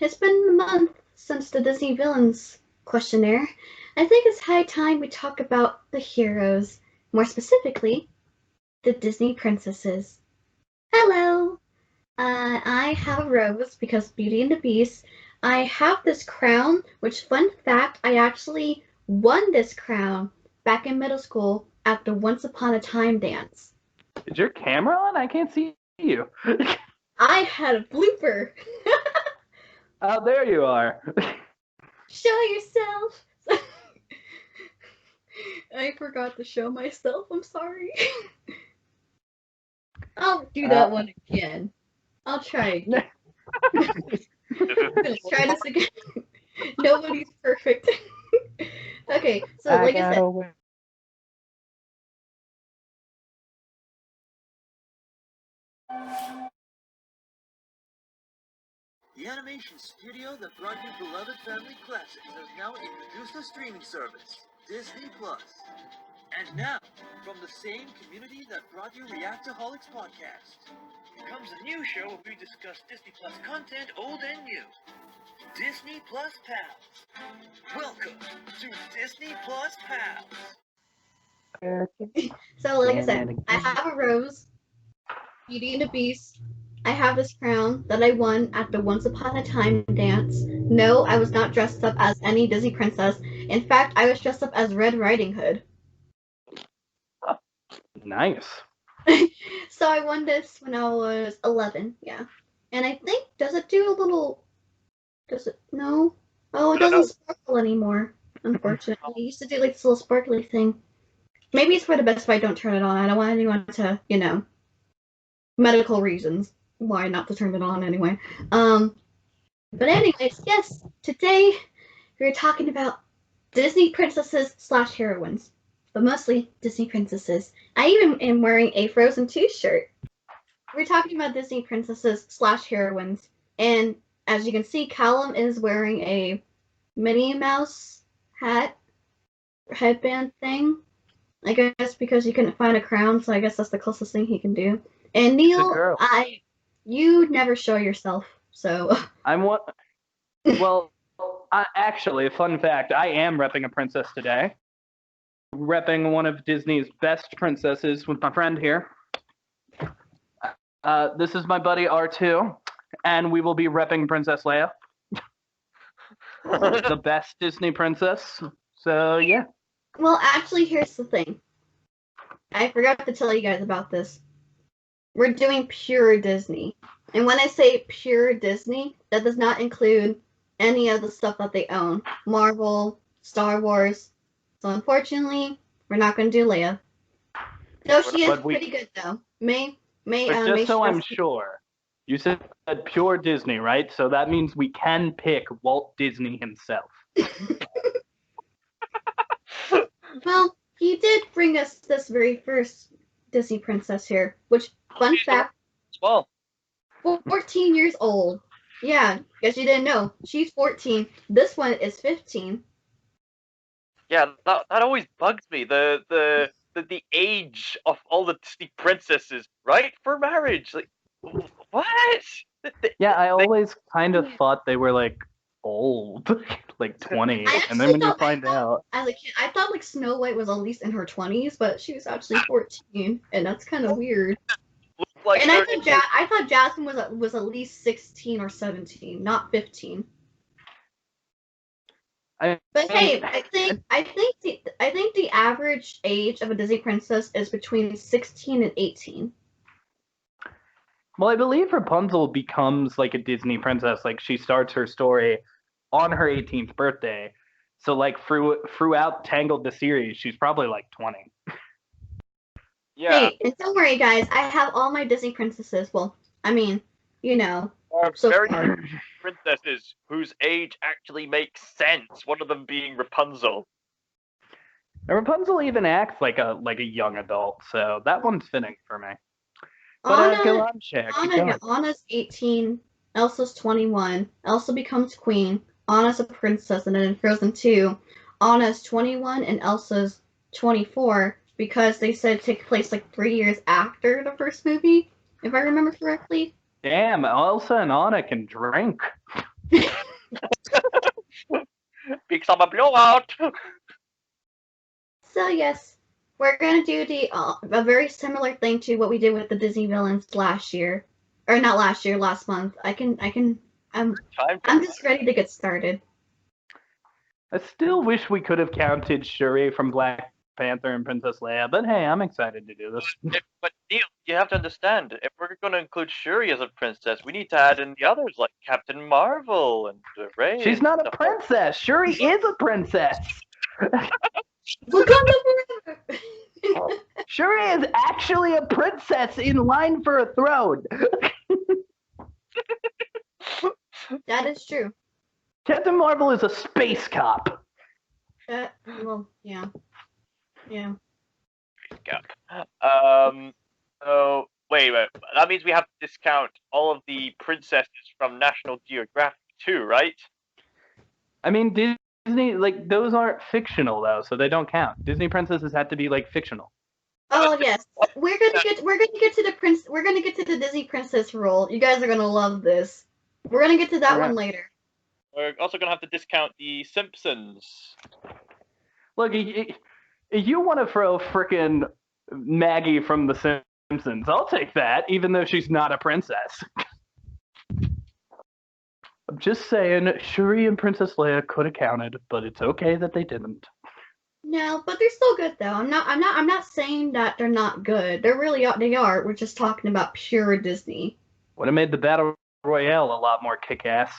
It's been a month since the Disney Villains questionnaire. I think it's high time we talk about the heroes, more specifically, the Disney princesses. Hello! I have a rose because Beauty and the Beast. I have this crown, which, fun fact, I actually won this crown back in middle school at the Once Upon a Time dance. Is your camera on? I can't see you. I had a blooper. Oh, there you are. Show yourself. I forgot to show myself. I'm sorry. I'll do that one again. I'll try again. Let's try this again. Nobody's perfect. Okay, so like I said, the animation studio that brought you beloved family classics has now introduced a streaming service, Disney+. And now, from the same community that brought you Reactaholics podcast, comes a new show where we discuss Disney+ content old and new. Disney+Pals. Welcome to Disney+Pals. So like I said, I have a rose, Beauty and the Beast. I have this crown that I won at the Once Upon a Time dance. No, I was not dressed up as any Disney princess. In fact, I was dressed up as Red Riding Hood. Nice. So I won this when I was 11, yeah. And I think, does it do a little, does it, no? Oh, it doesn't sparkle anymore, unfortunately. It used to do like this little sparkly thing. Maybe it's for the best if I don't turn it on. I don't want anyone to, medical reasons why not to turn it on anyway. But anyways, yes, today we're talking about Disney princesses / heroines, but mostly Disney princesses. I even am wearing a Frozen 2 shirt. We're talking about Disney princesses / heroines, and as you can see, Calum is wearing a Minnie Mouse headband thing. I guess because he couldn't find a crown, so I guess that's the closest thing he can do. And Kneale, you never show yourself, so. I'm what? Well, actually, fun fact, I am repping a princess today. Repping one of Disney's best princesses with my friend here. This is my buddy R2, and we will be repping Princess Leia. The best Disney princess. So, yeah. Well, actually, here's the thing. I forgot to tell you guys about this. We're doing pure Disney. And when I say pure Disney, that does not include any of the stuff that they own. Marvel, Star Wars. So unfortunately, we're not going to do Leia. Though she is pretty good, though. Just so I'm sure, you said pure Disney, right? So that means we can pick Walt Disney himself. Well, he did bring us this very first Disney princess here, which, fun fact, 14 years old. Yeah, guess you didn't know. She's 14. This one is 15. Yeah, that always bugs me. The age of all the Disney princesses, right? For marriage. Like, what? Yeah, I always kind of thought they were like old, like 20, and then when you find out, as a kid, I thought like Snow White was at least in her 20s, but she was actually 14, and that's kind of weird. Like and I thought Jasmine was at least 16 or 17, not 15. But hey, I think the average age of a Disney princess is between 16 and 18. Well, I believe Rapunzel becomes like a Disney princess. Like she starts her story on her 18th birthday. So like throughout Tangled the series, she's probably like 20. Yeah. Hey, and don't worry, guys. I have all my Disney princesses. Well, I mean, so very princesses whose age actually makes sense. One of them being Rapunzel. And Rapunzel even acts like a young adult, so that one's fitting for me. But go on, Shaq. Anna's 18, Elsa's 21, Elsa becomes queen, Anna's a princess, and then in Frozen 2, Anna's 21 and Elsa's 24, because they said it took place like 3 years after the first movie, if I remember correctly. Damn, Elsa and Anna can drink. Because I'm a blowout. So yes, we're gonna do the a very similar thing to what we did with the Disney villains last year, or not last year, last month. I'm just ready to get started. I still wish we could have counted Shuri from Black Panther and Princess Leia, but hey, I'm excited to do this. But Neil, you have to understand, if we're going to include Shuri as a princess, we need to add in the others like Captain Marvel and Rey. She's and not a stuff. princess. Shuri is a princess. Wakanda forever. Shuri is actually a princess in line for a throne. That is true. Captain Marvel is a space cop. Well, yeah. So wait. That means we have to discount all of the princesses from National Geographic too, right? I mean, Disney, like, those aren't fictional though, so they don't count. Disney princesses have to be like fictional. Oh yes, we're gonna get to the Disney princess role. You guys are gonna love this. We're gonna get to that one later. We're also gonna have to discount the Simpsons. Look, if you want to throw frickin' Maggie from The Simpsons, I'll take that, even though she's not a princess. I'm just saying, Shuri and Princess Leia could have counted, but it's okay that they didn't. No, but they're still good though. I'm not saying that they're not good. They are. We're just talking about pure Disney. Would have made the Battle Royale a lot more kick-ass.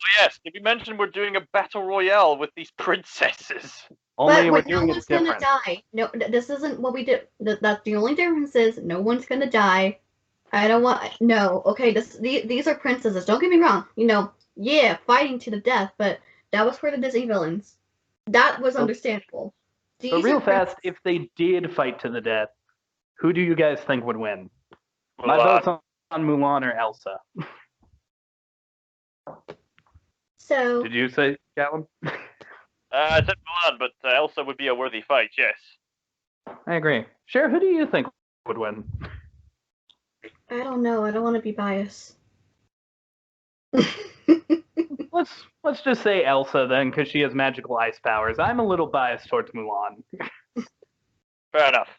Oh yes, did we mention we're doing a battle royale with these princesses? Only we're But no doing it one's gonna different. die. No, this isn't what we did. That's the only difference is no one's gonna die. I don't want. No, okay. These are princesses. Don't get me wrong. Yeah, fighting to the death, but that was for the Disney villains. That was understandable. But real fast, if they did fight to the death, who do you guys think would win? My vote's on Mulan or Elsa. So. Did you say Calum? I said Mulan, but Elsa would be a worthy fight. Yes. I agree. Cher, who do you think would win? I don't know. I don't want to be biased. Let's just say Elsa then, because she has magical ice powers. I'm a little biased towards Mulan. Fair enough.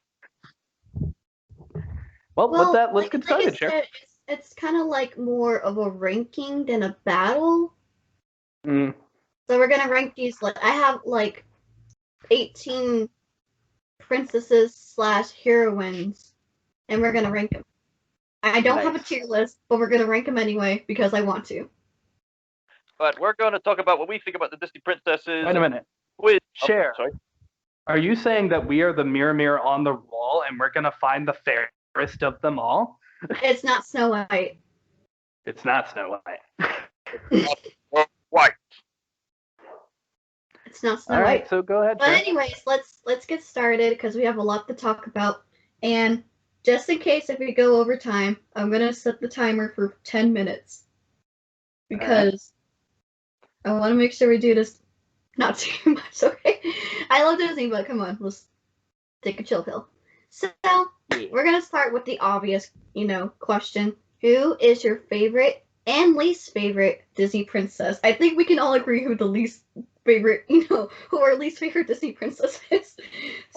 Well, with that, let's get started, Cher. It's kind of like more of a ranking than a battle. Mm. So we're gonna rank these. Like I have like 18 princesses / heroines, and we're gonna rank them. I don't have a tier list, but we're gonna rank them anyway because I want to. But we're going to talk about what we think about the Disney princesses. Wait a minute. Cher, are you saying that we are the mirror on the wall and we're going to find the fairest of them all? It's not Snow White. It's not Snow White. White. It's not Snow White. All right, White. so go ahead, But Cher. anyways, let's get started because we have a lot to talk about. And just in case if we go over time, I'm going to set the timer for 10 minutes. Because I want to make sure we do this not too much, okay? I love Disney, but come on, let's take a chill pill. So, we're going to start with the obvious, question. Who is your favorite and least favorite Disney princess? I think we can all agree who the least favorite, who our least favorite Disney princess is.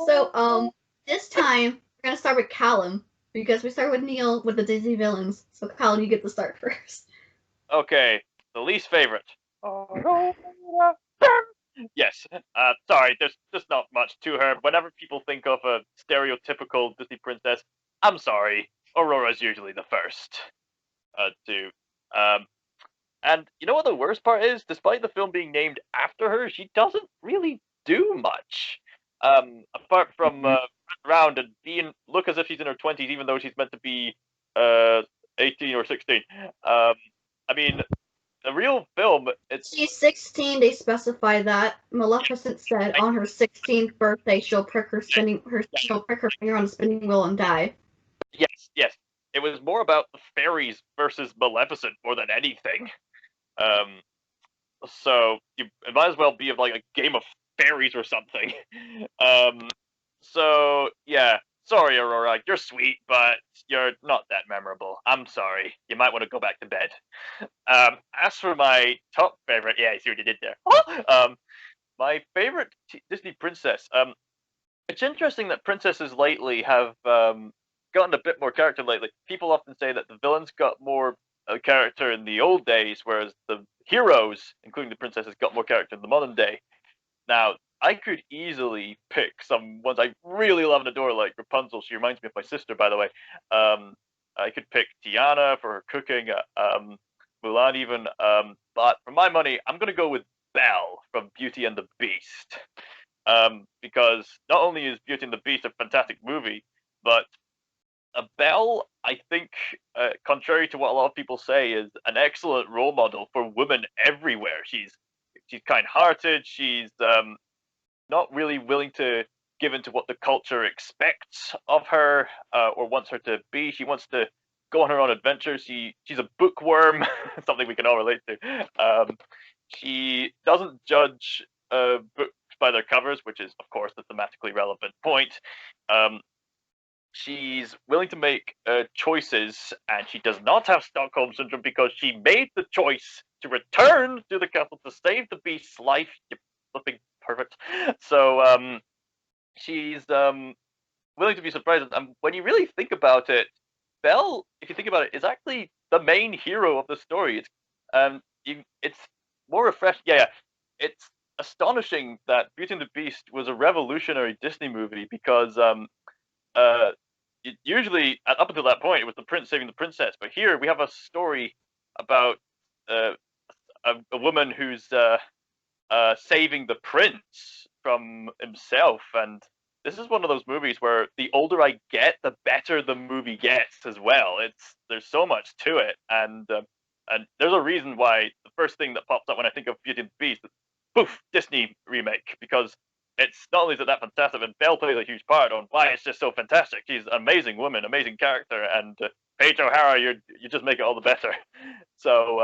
So, this time, we're going to start with Calum, because we started with Kneale with the Disney villains. So, Calum, you get to start first. Okay, the least favorite. Yes. Sorry, there's just not much to her. Whenever people think of a stereotypical Disney princess, I'm sorry, Aurora's usually the first. And you know what the worst part is? Despite the film being named after her, she doesn't really do much. Apart from run around and look as if she's in her 20s, even though she's meant to be 18 or 16. I mean, the real film, she's 16. They specify that. Maleficent said on her 16th birthday she'll prick her finger on a spinning wheel and die. Yes. It was more about the fairies versus Maleficent more than anything. So it might as well be of like a game of fairies or something. So yeah. sorry, Aurora, you're sweet, but you're not that memorable. I'm sorry. You might want to go back to bed. As for my top favorite, yeah, I see what you did there. My favorite Disney princess. It's interesting that princesses lately have gotten a bit more character lately. People often say that the villains got more character in the old days, whereas the heroes, including the princesses, got more character in the modern day. Now, I could easily pick some ones I really love and adore, like Rapunzel. She reminds me of my sister, by the way. I could pick Tiana for her cooking, Mulan even. But for my money, I'm going to go with Belle from Beauty and the Beast. Because not only is Beauty and the Beast a fantastic movie, but Belle, I think, contrary to what a lot of people say, is an excellent role model for women everywhere. She's kind-hearted. She's not really willing to give into what the culture expects of her or wants her to be. She wants to go on her own adventures. She's a bookworm, something we can all relate to. She doesn't judge books by their covers, which is, of course, the thematically relevant point. She's willing to make choices, and she does not have Stockholm Syndrome because she made the choice to return to the castle to save the beast's life. You flipping perfect. So she's willing to be surprised. And when you really think about it, Belle, if you think about it, is actually the main hero of the story. It's more refreshing. Yeah, it's astonishing that Beauty and the Beast was a revolutionary Disney movie because usually up until that point it was the prince saving the princess, but here we have a story about a woman who's saving the prince from himself, and this is one of those movies where the older I get, the better the movie gets as well. There's so much to it, and there's a reason why the first thing that pops up when I think of Beauty and the Beast is poof, Disney remake, because it's not only is it that fantastic, and Belle plays a huge part on why it's just so fantastic. She's an amazing woman, amazing character, and Paige O'Hara, you just make it all the better. So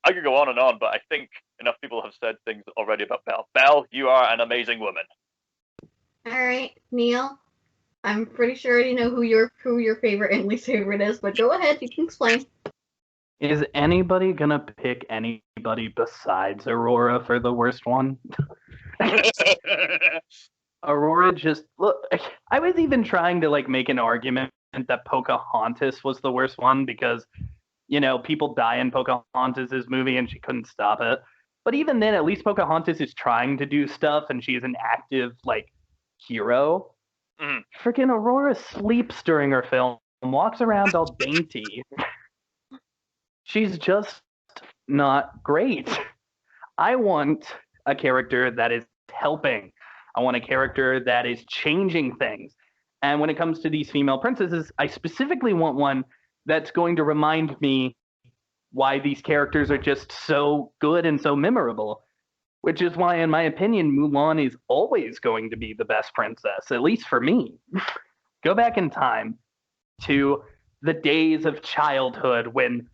I could go on, but I think enough people have said things already about Belle. Belle, you are an amazing woman. All right, Kneale. I'm pretty sure I already know who your favorite and least favorite is, but go ahead, you can explain. Is anybody gonna pick anybody besides Aurora for the worst one? Aurora just look. I was even trying to make an argument that Pocahontas was the worst one because, people die in Pocahontas' movie and she couldn't stop it. But even then, at least Pocahontas is trying to do stuff and she's an active hero. Freaking Aurora sleeps during her film, walks around all dainty. She's just not great. I want a character that is helping. I want a character that is changing things. And when it comes to these female princesses, I specifically want one that's going to remind me why these characters are just so good and so memorable. Which is why, in my opinion, Mulan is always going to be the best princess, at least for me. Go back in time to the days of childhood when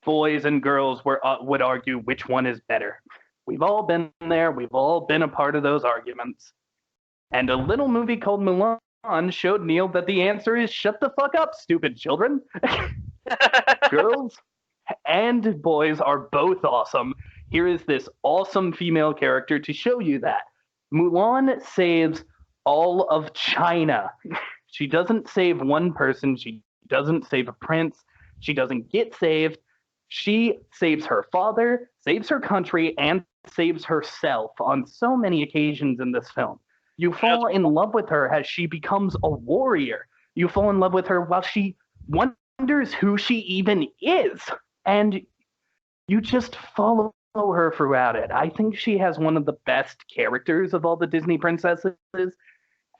boys and girls would argue which one is better. We've all been there. We've all been a part of those arguments. And a little movie called Mulan showed Kneale that the answer is shut the fuck up, stupid children. Girls and boys are both awesome. Here is this awesome female character to show you that. Mulan saves all of China. She doesn't save one person. She doesn't save a prince. She doesn't get saved. She saves her father, saves her country, and saves herself on so many occasions in this film. You fall in love with her as she becomes a warrior. You fall in love with her while she wonders who she even is. And you just follow her throughout it. I think she has one of the best characters of all the Disney princesses,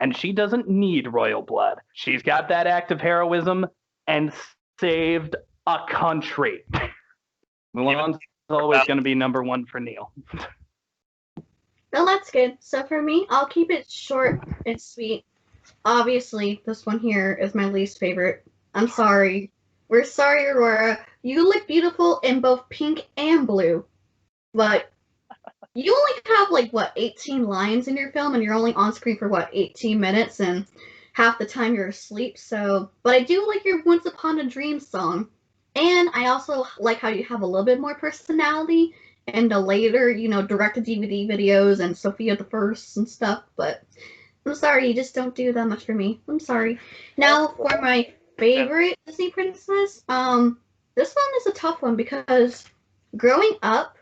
and she doesn't need royal blood. She's got that act of heroism and saved a country. Mulan's always going to be number one for Kneale. Well, that's good. So for me, I'll keep it short and sweet. Obviously, this one here is my least favorite. I'm sorry. We're sorry, Aurora. You look beautiful in both pink and blue. But you only have 18 lines in your film, and you're only on screen for 18 minutes, and half the time you're asleep. So, but I do like your Once Upon a Dream song, and I also like how you have a little bit more personality in the later, direct-to-DVD videos and Sophia the First and stuff. But I'm sorry, you just don't do that much for me. I'm sorry. Now for my favorite Disney princess, this one is a tough one because growing up,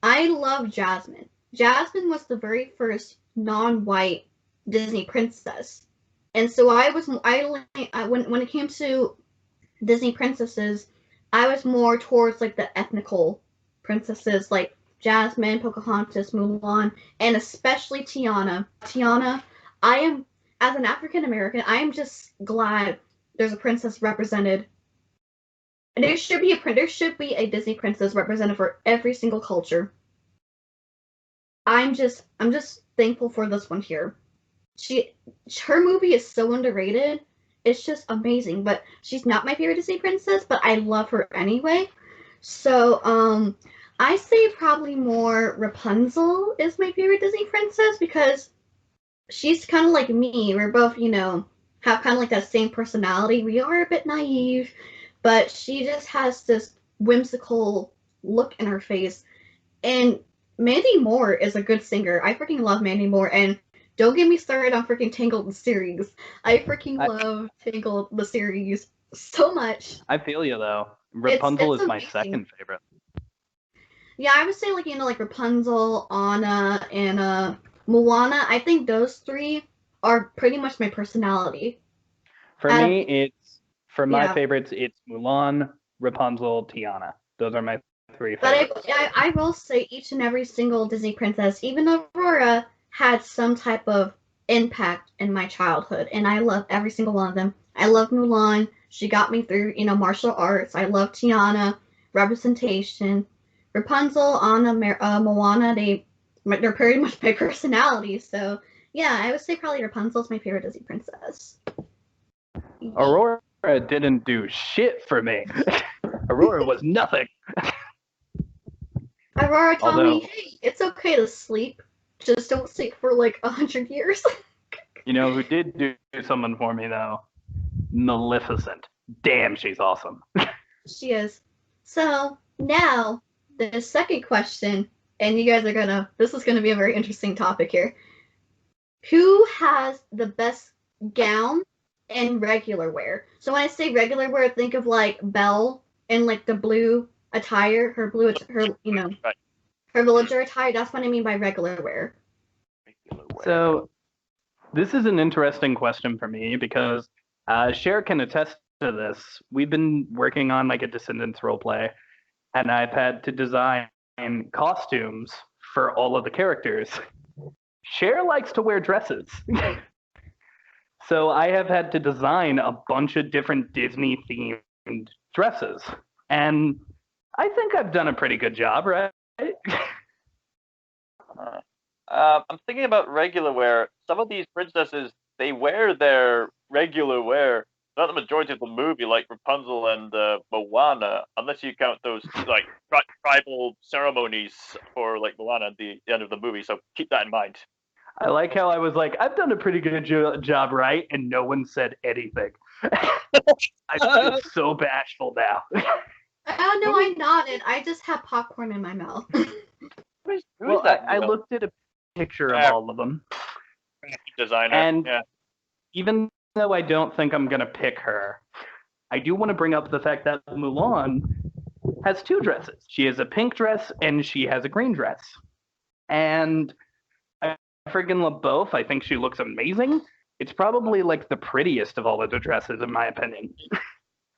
I love Jasmine. Jasmine was the very first non-white Disney princess, and so when it came to Disney princesses, I was more towards like the ethnical princesses like Jasmine, Pocahontas, Mulan, and especially Tiana. Tiana, I am as an African American, I am just glad there's a princess represented. And there should be a Disney princess represented for every single culture. I'm just thankful for this one here. Her movie is so underrated. It's just amazing. But she's not my favorite Disney princess, but I love her anyway. So I say probably more Rapunzel is my favorite Disney princess because she's kind of like me. We're both, have kind of like that same personality. We are a bit naive, but she just has this whimsical look in her face. And Mandy Moore is a good singer. I freaking love Mandy Moore, and don't get me started on freaking Tangled the series. I freaking love Tangled the series so much. I feel you though. Rapunzel it's is my amazing. second favorite. Yeah, I would say like Rapunzel, Anna, and Moana. I think those three are pretty much my personality. For me, my favorites, it's Mulan, Rapunzel, Tiana. Those are my three favorites. But I will say each and every single Disney princess, even Aurora, had some type of impact in my childhood, and I love every single one of them. I love Mulan. She got me through, martial arts. I love Tiana, representation. Rapunzel, Anna, Moana, they're pretty much my personality. So, yeah, I would say probably Rapunzel's my favorite Disney princess. Aurora didn't do shit for me. Aurora was nothing. Aurora told me, hey, it's okay to sleep. Just don't sleep for like 100 years. You know who did do something for me, though? Maleficent. Damn, she's awesome. She is. So, now, the second question, and you guys are this is gonna be a very interesting topic here. Who has the best gown and regular wear? So when I say regular wear, think of like Belle in like the blue attire, her villager attire. That's what I mean by regular wear. So this is an interesting question for me because Cher can attest to this. We've been working on like a Descendants roleplay, and I've had to design costumes for all of the characters. Cher likes to wear dresses. So I have had to design a bunch of different Disney-themed dresses. And I think I've done a pretty good job, right? I'm thinking about regular wear. Some of these princesses, they wear their regular wear, not the majority of the movie, like Rapunzel and Moana, unless you count those like tribal ceremonies for like Moana at the end of the movie. So keep that in mind. I like how I was like, I've done a pretty good job, right? And no one said anything. I feel so bashful now. Oh, no, I nodded. I just had popcorn in my mouth. Well, I looked at a picture of all of them. Designer. And even though I don't think I'm going to pick her, I do want to bring up the fact that Mulan has two dresses. She has a pink dress and she has a green dress. And I freaking love both. I think she looks amazing. It's probably like the prettiest of all of the dresses, in my opinion.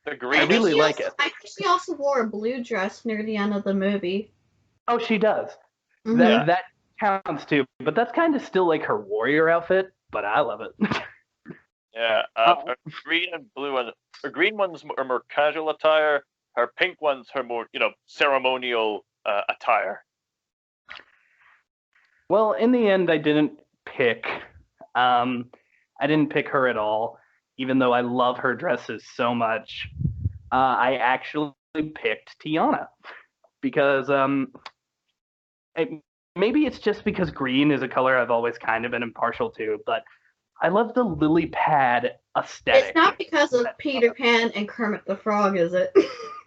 The green. I really like it. I think she also wore a blue dress near the end of the movie. Oh, she does. Mm-hmm. That counts too, but that's kind of still like her warrior outfit. But I love it. Yeah, green and blue, and her green ones are more casual attire. Her pink ones are more, ceremonial attire. Well, in the end, I didn't pick. I didn't pick her at all, even though I love her dresses so much. I actually picked Tiana because maybe it's just because green is a color I've always kind of been impartial to, but I love the lily pad aesthetic. It's not because of Peter Pan and Kermit the Frog, is it?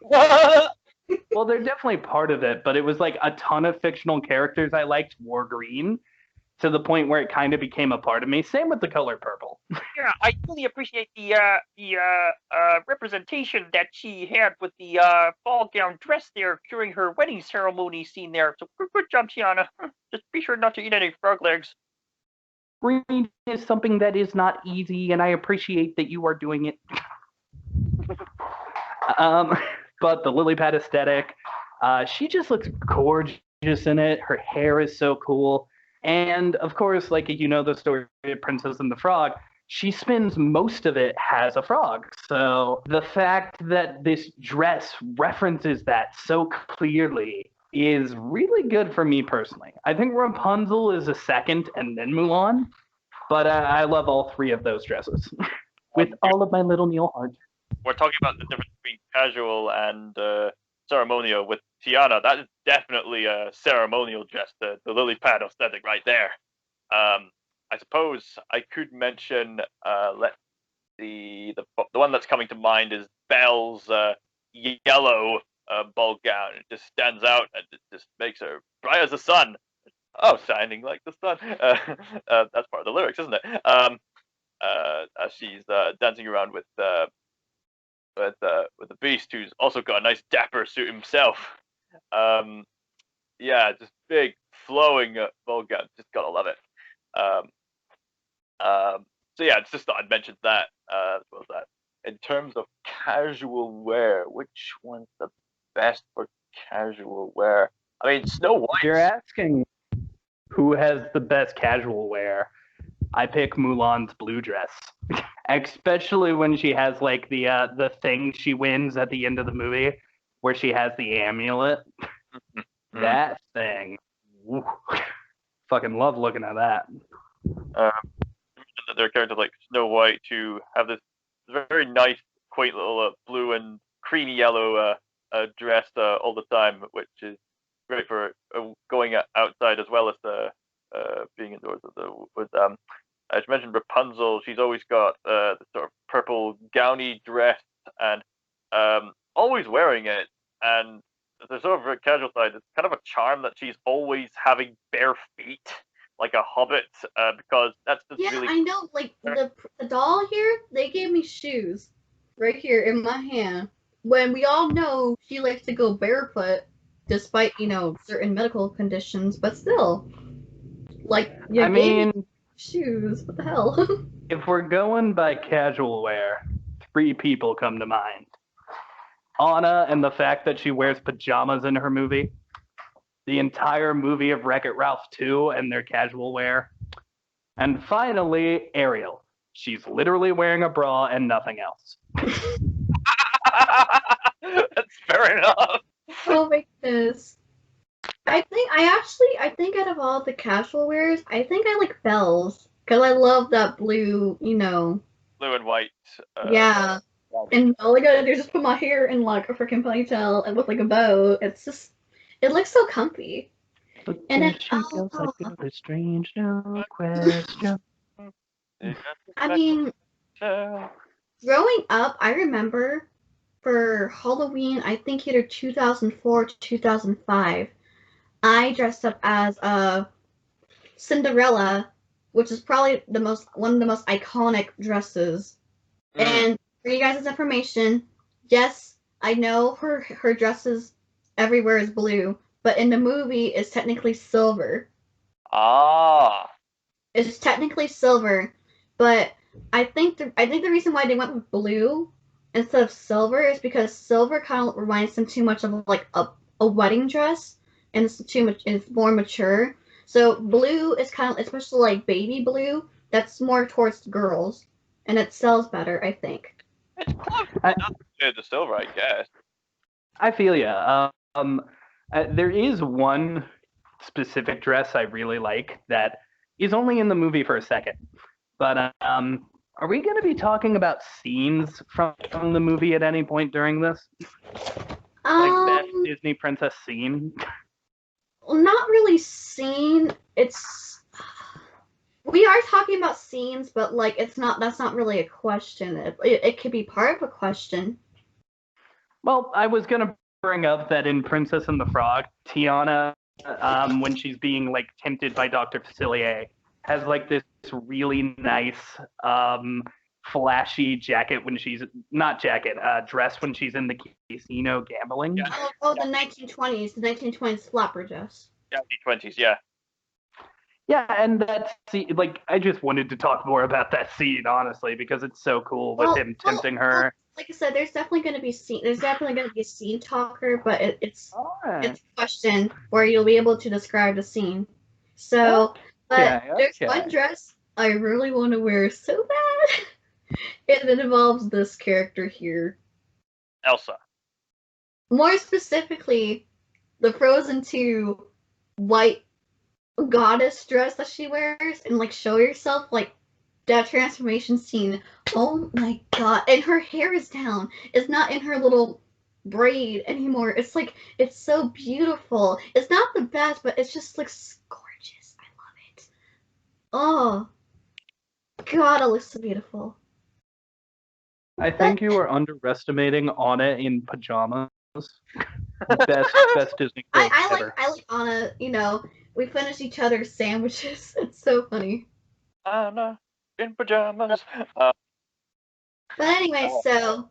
Well, they're definitely part of it, but it was like a ton of fictional characters I liked wore green to the point where it kind of became a part of me. Same with the color purple. Yeah, I really appreciate the representation that she had with the ball gown dress there during her wedding ceremony scene there. So good job, Tiana. Just be sure not to eat any frog legs. Green is something that is not easy, and I appreciate that you are doing it. But the lily pad aesthetic, she just looks gorgeous in it. Her hair is so cool. And of course, like you know the story of Princess and the Frog, she spends most of it as a frog. So the fact that this dress references that so clearly is really good for me personally. I think Rapunzel is a second and then Mulan, but I love all three of those dresses with all of my little Kneale heart. We're talking about the difference between casual and ceremonial with Tiana. That is definitely a ceremonial dress, the lily pad aesthetic right there. I suppose I could mention the one that's coming to mind is Belle's yellow ball gown. It just stands out and it just makes her bright as the sun. Oh, shining like the sun. That's part of the lyrics, isn't it? As she's dancing around with the Beast, who's also got a nice dapper suit himself. Yeah, just big flowing ball gown. Just gotta love it. So yeah, it's just thought I'd mention that as well as that. In terms of casual wear, which one's the best for casual wear? I mean, Snow White. You're asking who has the best casual wear. I pick Mulan's blue dress, especially when she has like the thing she wins at the end of the movie, where she has the amulet. That thing, woo. Fucking love looking at that. There are characters like Snow White who have this very nice, quaint little blue and creamy yellow dress all the time, which is great for going outside as well as being indoors with as you mentioned, Rapunzel. She's always got the sort of purple gowny dress and always wearing it. And there's sort of a casual side. It's kind of a charm that she's always having bare feet, like a hobbit, because that's just really. Yeah, I know. Like the doll here, they gave me shoes right here in my hand. When we all know she likes to go barefoot, despite certain medical conditions, but still, like I mean, shoes. What the hell? If we're going by casual wear, 3 people come to mind. Anna and the fact that she wears pajamas in her movie. The entire movie of Wreck-It Ralph 2 and their casual wear. And finally, Ariel. She's literally wearing a bra and nothing else. That's fair enough. Oh my goodness. I think out of all the casual wears, I think I like Belle's. Because I love that blue, Blue and white. Yeah. And all I gotta do is just put my hair in like a freaking ponytail and look like a bow. It looks so comfy. But And there it, she goes like a strange no question. I mean, growing up, I remember for Halloween, I think either 2004 to 2005, I dressed up as a Cinderella, which is probably one of the most iconic dresses. And for you guys' information, yes, I know her dresses everywhere is blue, but in the movie it's technically silver. Ah. It's technically silver, but I think the reason why they went with blue instead of silver is because silver kind of reminds them too much of like a wedding dress, and it's more mature. So blue is kind of, especially like baby blue, that's more towards girls, and it sells better, I think. It's close to the silver, I guess. I feel ya. There is one specific dress I really like that is only in the movie for a second. But are we going to be talking about scenes from the movie at any point during this? Like best Disney princess scene? Well, not really scene. We are talking about scenes, but like it's not. That's not really a question. It could be part of a question. Well, I was gonna bring up that in Princess and the Frog, Tiana, when she's being like tempted by Dr. Facilier, has like this really nice, flashy jacket when she's dress when she's in the casino gambling. Yeah. The 1920s flapper dress. Yeah, D20s, yeah. Yeah, and that scene, like, I just wanted to talk more about that scene, honestly, because it's so cool with him tempting her. Like I said, there's definitely going to be a scene talker, but it's a question where you'll be able to describe the scene. So, there's one dress I really want to wear so bad, and it involves this character here. Elsa. More specifically, the Frozen 2 white goddess dress that she wears, and like show yourself, like that transformation scene. Oh my god. And her hair is down. It's not in her little braid anymore. It's like, it's so beautiful. It's not the best, but it's just looks gorgeous. I love it. Oh god, it looks so beautiful. I think you are underestimating Anna in pajamas. best Disney girl ever. I like Anna, you know, we finish each other's sandwiches. It's so funny. Anna in pajamas. But anyway, so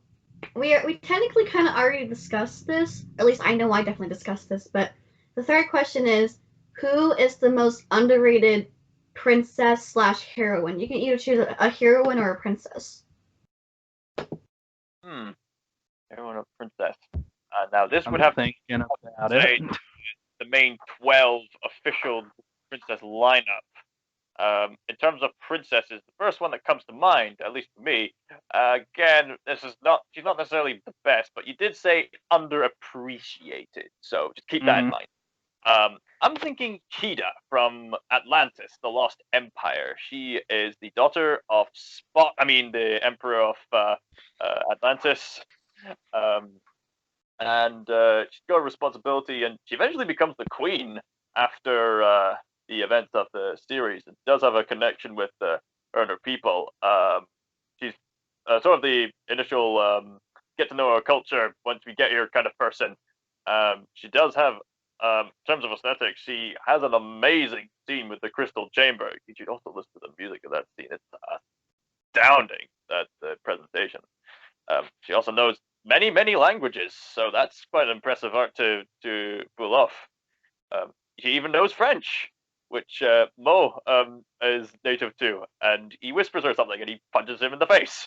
we technically kind of already discussed this. At least I know I definitely discussed this. But the third question is, who is the most underrated princess / heroine? You can either choose a heroine or a princess. Heroine or princess. Now this would I'm have thinking about it. The main 12 official princess lineup. In terms of princesses, the first one that comes to mind, at least for me, again, she's not necessarily the best, but you did say underappreciated, so just keep that in mind. I'm thinking Kida from Atlantis, the Lost Empire. She is the daughter of the Emperor of Atlantis. And she's got a responsibility, and she eventually becomes the queen after the events of the series. It does have a connection with her and her people. She's sort of the initial get to know her culture once we get here kind of person. She does have, in terms of aesthetics, she has an amazing scene with the Crystal Chamber. You should also listen to the music of that scene. It's astounding, that presentation. She also knows many languages, so that's quite an impressive art to pull off. He even knows French, which Mo is native to, and he whispers her something and he punches him in the face.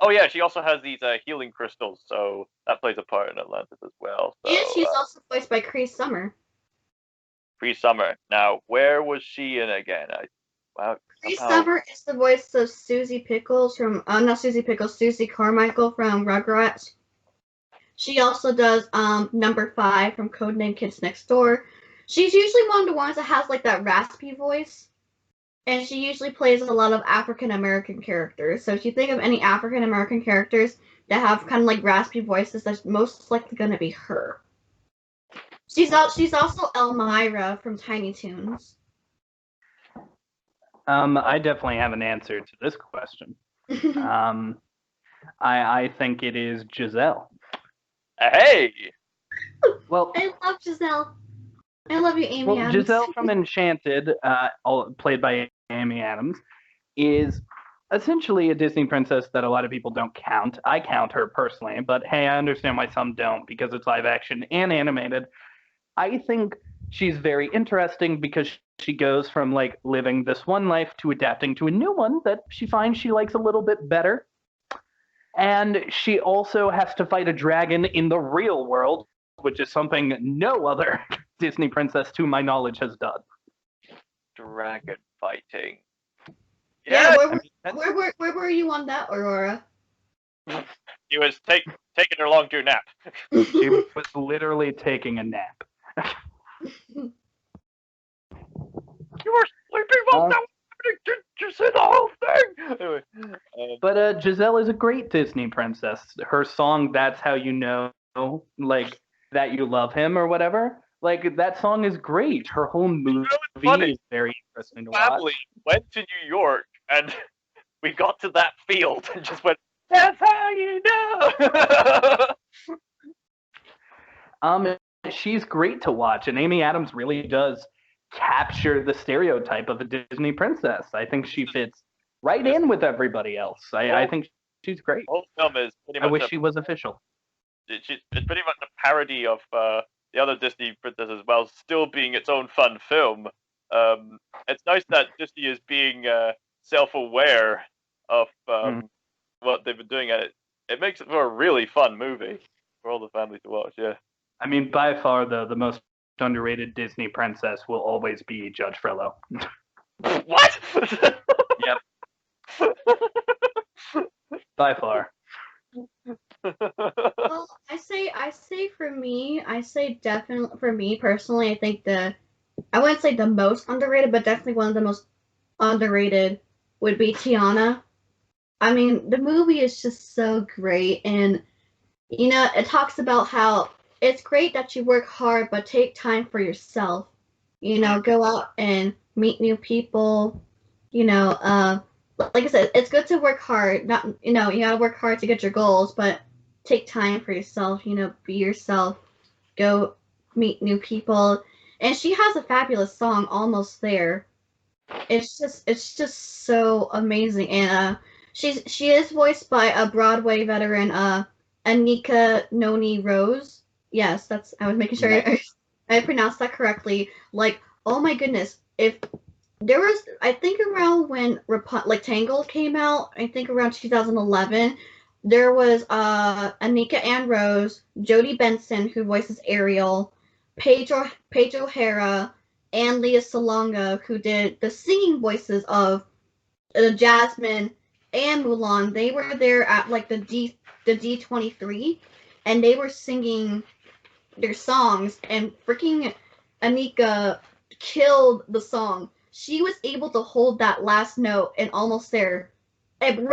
Oh yeah, she also has these healing crystals, so that plays a part in Atlantis as well. So, and she's also voiced by Cree Summer. Cree Summer. Now, where was she in again? Cree Summer is the voice of Susie Pickles from, Susie Carmichael from Rugrats. She also does number 5 from Codename Kids Next Door. She's usually one of the ones that has like that raspy voice. And she usually plays a lot of African American characters. So if you think of any African American characters that have kind of like raspy voices, that's most likely going to be her. She's also Elmira from Tiny Toons. I definitely have an answer to this question. I think it is Giselle. Hey! Well, I love Giselle. I love you, Amy Adams. Giselle from Enchanted, played by Amy Adams, is essentially a Disney princess that a lot of people don't count. I count her personally, but hey, I understand why some don't because it's live action and animated. I think she's very interesting because she goes from like living this one life to adapting to a new one that she finds she likes a little bit better. And she also has to fight a dragon in the real world, which is something no other Disney princess, to my knowledge, has done. Dragon fighting. Yeah, where were you on that, Aurora? He was taking her long to nap. She was literally taking a nap. You were sleeping while that was happening. Did you see the whole thing? Anyway, but Giselle is a great Disney princess. Her song, That's How You Know, like, that you love him or whatever, Like, that song is great. Her whole movie funny? is very interesting to Family watch. went to New York and we got to that field and just went, "That's how you know." She's great to watch, and Amy Adams really does capture the stereotype of a Disney princess. I think she fits right in with everybody else. I think she's great. The whole film is pretty I much wish she was official. it's pretty much a parody of the other Disney princesses, while still being its own fun film. It's nice that Disney is being self-aware of what they've been doing at it. It makes it for a really fun movie for all the family to watch. Yeah. I mean, by far, the most underrated Disney princess will always be Judge Frello. What? Yep. By far. Well, I say for me, definitely for me personally, I think I wouldn't say the most underrated, but definitely one of the most underrated would be Tiana. I mean, the movie is just so great, and it talks about how it's great that you work hard, but take time for yourself. Go out and meet new people. Like I said, it's good to work hard. Not you gotta work hard to get your goals, but take time for yourself. Be yourself. Go meet new people. And she has a fabulous song, "Almost There." It's just so amazing, and she is voiced by a Broadway veteran, Anika Noni Rose. Yes, I was making sure I pronounced that correctly. Like, oh my goodness, if there was, I think around when Tangled came out, I think around 2011, there was Anika Ann Rose, Jodie Benson, who voices Ariel, Paige O'Hara, and Leah Salonga, who did the singing voices of Jasmine and Mulan. They were there at like the D23, and they were singing their songs, and freaking Anika killed the song. She was able to hold that last note and Almost There.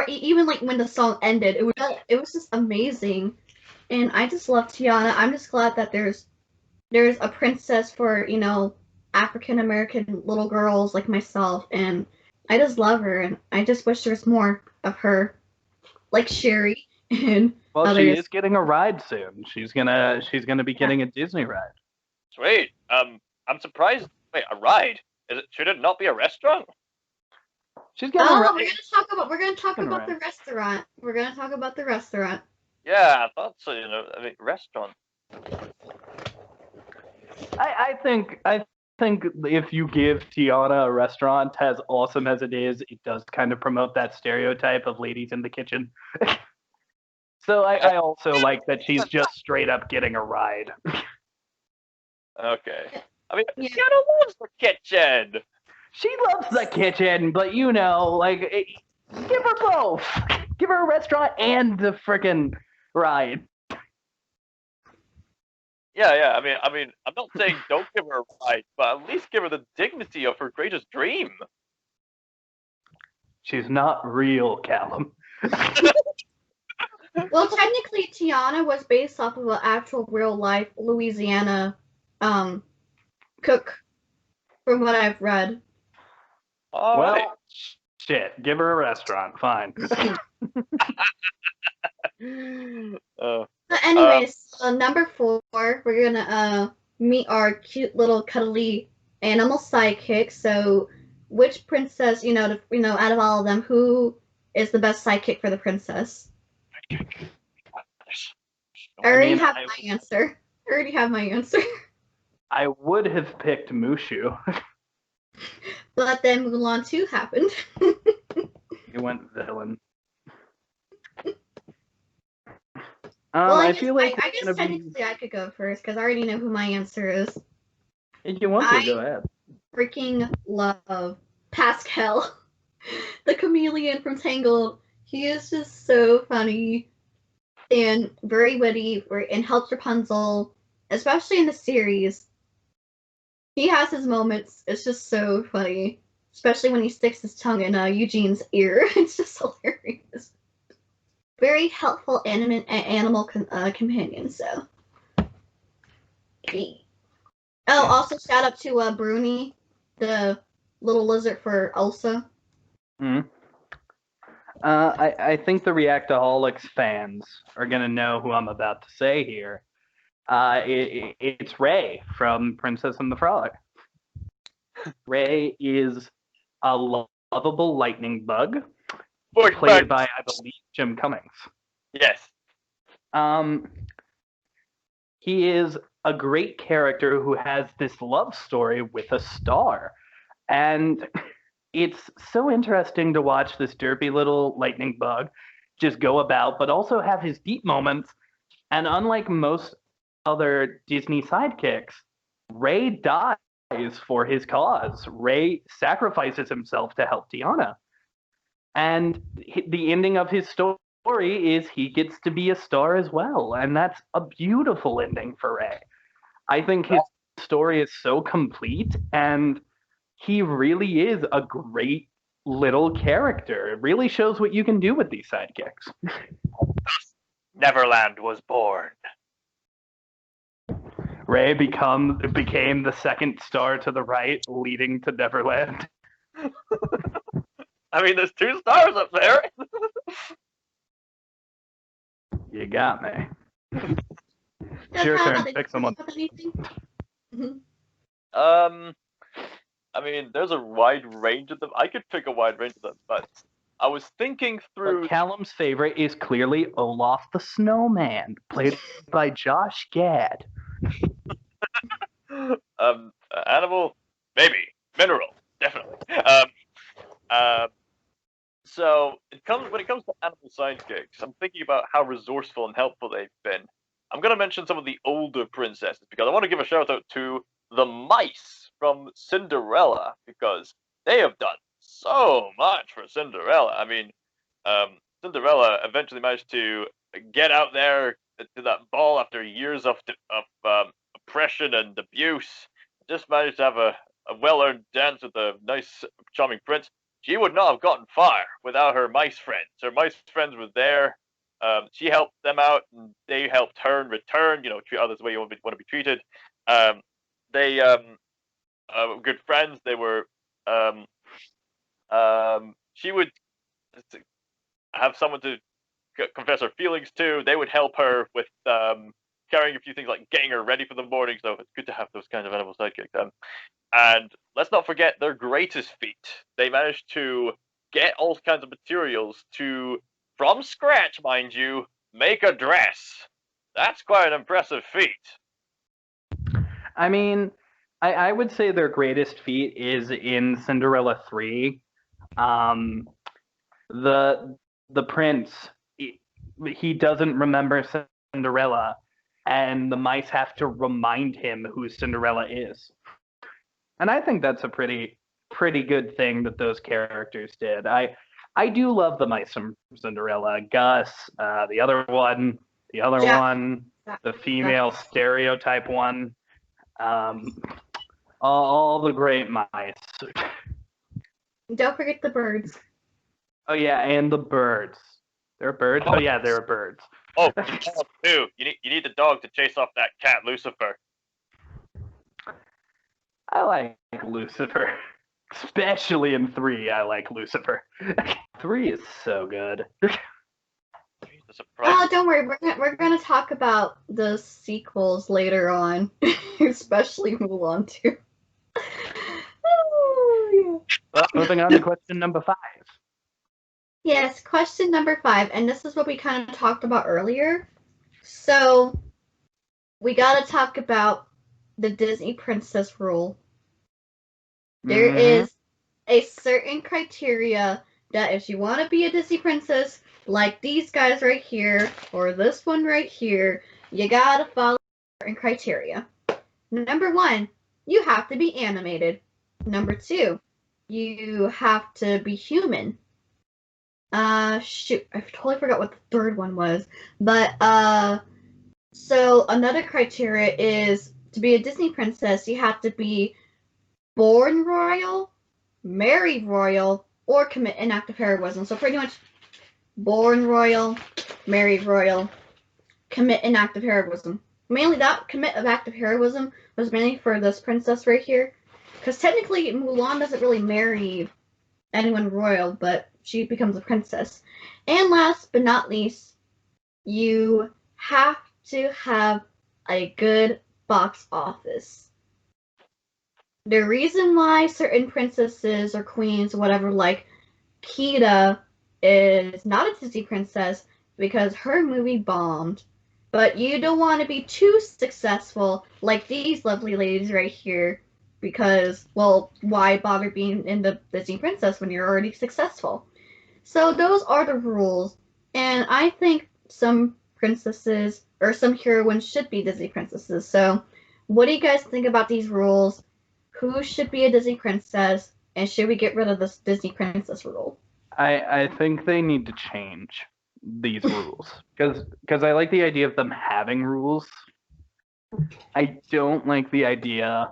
Even like when the song ended, it was just amazing, and I just love Tiana. I'm just glad that there's a princess for African American little girls like myself, and I just love her, and I just wish there was more of her, like Sherry and Well, others. she is getting a ride soon. She's gonna be getting a Disney ride. Sweet. I'm surprised. Wait, a ride? Should it not be a restaurant? She's getting a ride. We're gonna talk about the restaurant. We're gonna talk about the restaurant. Yeah, I thought so. I mean, restaurant. I think if you give Tiana a restaurant, as awesome as it is, it does kind of promote that stereotype of ladies in the kitchen. So I also like that she's just straight up getting a ride. Okay. I mean, Tiana loves the kitchen. She loves the kitchen, but give her both. Give her a restaurant and the frickin' ride. Yeah. I mean, I'm not saying don't give her a ride, but at least give her the dignity of her greatest dream. She's not real, Calum. Well, technically, Tiana was based off of an actual real life Louisiana cook, from what I've read. Right. Shit. Give her a restaurant. Fine. But anyways, number 4, we're gonna meet our cute little cuddly animal sidekick. So, which princess, out of all of them, who is the best sidekick for the princess? I already have my answer. I would have picked Mushu. But then Mulan 2 happened. You went villain. Well, I feel like I guess technically I could go first because I already know who my answer is. If you want to, go ahead. Freaking love Pascal, the chameleon from Tangled. He is just so funny and very witty, and helps Rapunzel, especially in the series. He has his moments. It's just so funny, especially when he sticks his tongue in Eugene's ear. It's just hilarious. Very helpful animal companion. So, Oh, also shout out to Bruni, the little lizard for Elsa. Mm. I think the Reactaholics fans are gonna know who I'm about to say here. It's Ray from Princess and the Frog. Ray is a lovable lightning bug, played by, I believe, Jim Cummings. Yes. He is a great character who has this love story with a star. And it's so interesting to watch this derpy little lightning bug just go about, but also have his deep moments. And unlike most other Disney sidekicks, Ray dies for his cause. Ray sacrifices himself to help Tiana. And the ending of his story is he gets to be a star as well. And that's a beautiful ending for Ray. I think his story is so complete, and he really is a great little character. It really shows what you can do with these sidekicks. Neverland was born. Ray became the second star to the right, leading to Neverland. I mean, there's 2 stars up there. You got me. Does Your have turn. nothing Pick to someone. do with anything? I mean, there's a wide range of them. I could pick a wide range of them, but I was thinking through. But Callum's favorite is clearly Olaf the Snowman, played by Josh Gad. Animal, maybe. Mineral, definitely. So when it comes to animal sidekicks, I'm thinking about how resourceful and helpful they've been. I'm going to mention some of the older princesses because I want to give a shout out to the mice from Cinderella because they have done so much for Cinderella. I mean, Cinderella eventually managed to get out there to that ball after years of oppression and abuse. Just managed to have a well-earned dance with a nice, charming prince. She would not have gotten far without her mice friends. Her mice friends were there. She helped them out, and they helped her in return. Treat others the way you want to be treated. They were good friends. They were. She would have someone to confess her feelings to. They would help her with carrying a few things like getting her ready for the morning. So it's good to have those kinds of animal sidekicks. And let's not forget their greatest feat. They managed to get all kinds of materials from scratch, mind you, make a dress. That's quite an impressive feat. I mean, I would say their greatest feat is in Cinderella 3. The prince, he doesn't remember Cinderella, and the mice have to remind him who Cinderella is. And I think that's a pretty good thing that those characters did. I do love the mice from Cinderella. Gus, the other one, the female stereotype one, all the great mice. Don't forget the birds. Oh yeah, and the birds. They're birds. Oh yeah, they're birds. Oh, too. You need the dog to chase off that cat, Lucifer. I like Lucifer. Especially in 3, I like Lucifer. 3 is so good. Oh, don't worry. We're gonna talk about the sequels later on, especially Mulan 2. Oh, yeah. Well, moving on to question number 5. Yes, question number 5, and this is what we kind of talked about earlier. So, we gotta talk about the Disney princess rule. There is a certain criteria that if you want to be a Disney princess, like these guys right here, or this one right here, you gotta follow certain criteria. Number 1, you have to be animated. Number 2, you have to be human. Shoot, I totally forgot what the third one was. But, so another criteria is to be a Disney princess, you have to be born royal, married royal, or commit an act of heroism. So pretty much born royal, married royal, commit an act of heroism. mainly that commit of act of heroism was mainly for this princess right here. Because technically, Mulan doesn't really marry anyone royal, but she becomes a princess. And last but not least, you have to have a good box office. The reason why certain princesses or queens or whatever, like Kida, is not a Disney princess because her movie bombed. But you don't want to be too successful like these lovely ladies right here because, well, why bother being in the Disney princess when you're already successful? So those are the rules, and I think some princesses or some heroines should be Disney princesses. So, what do you guys think about these rules? Who should be a Disney princess, and should we get rid of this Disney princess rule? I think they need to change these rules because I like the idea of them having rules. I don't like the idea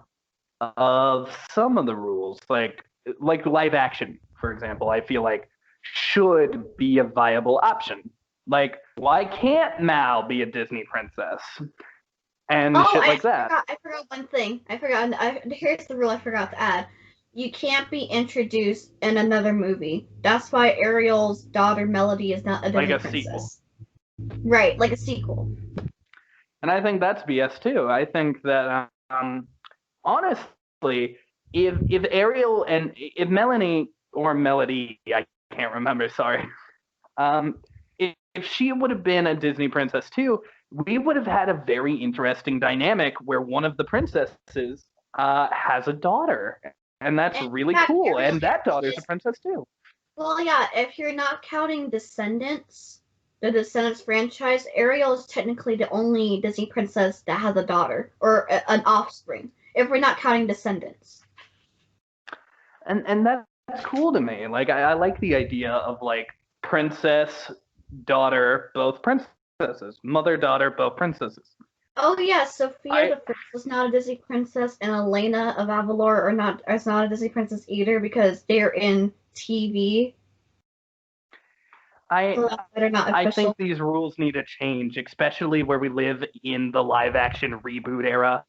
of some of the rules, like live action, for example. I feel like should be a viable option. Like, why can't Mal be a Disney princess? And shit like that. I forgot one thing. Here's the rule I forgot to add. You can't be introduced in another movie. That's why Ariel's daughter Melody is not a Disney princess. Sequel. Right, like a sequel. And I think that's BS too. I think that honestly, if Ariel and if Melanie or Melody, I can't remember, sorry. If she would have been a Disney princess too, we would have had a very interesting dynamic where one of the princesses has a daughter. And that's really cool. Ariel, and that daughter's a princess too. Well, yeah, if you're not counting Descendants, the Descendants franchise, Ariel is technically the only Disney princess that has a daughter or an offspring. If we're not counting Descendants. And that's cool to me. Like I like the idea of like princess, daughter, both princesses. Mother, daughter, both princesses. Oh yeah, Sophia the First was not a Disney princess, and Elena of Avalor is not a Disney princess either because they're in TV. I think these rules need to change, especially where we live in the live action reboot era,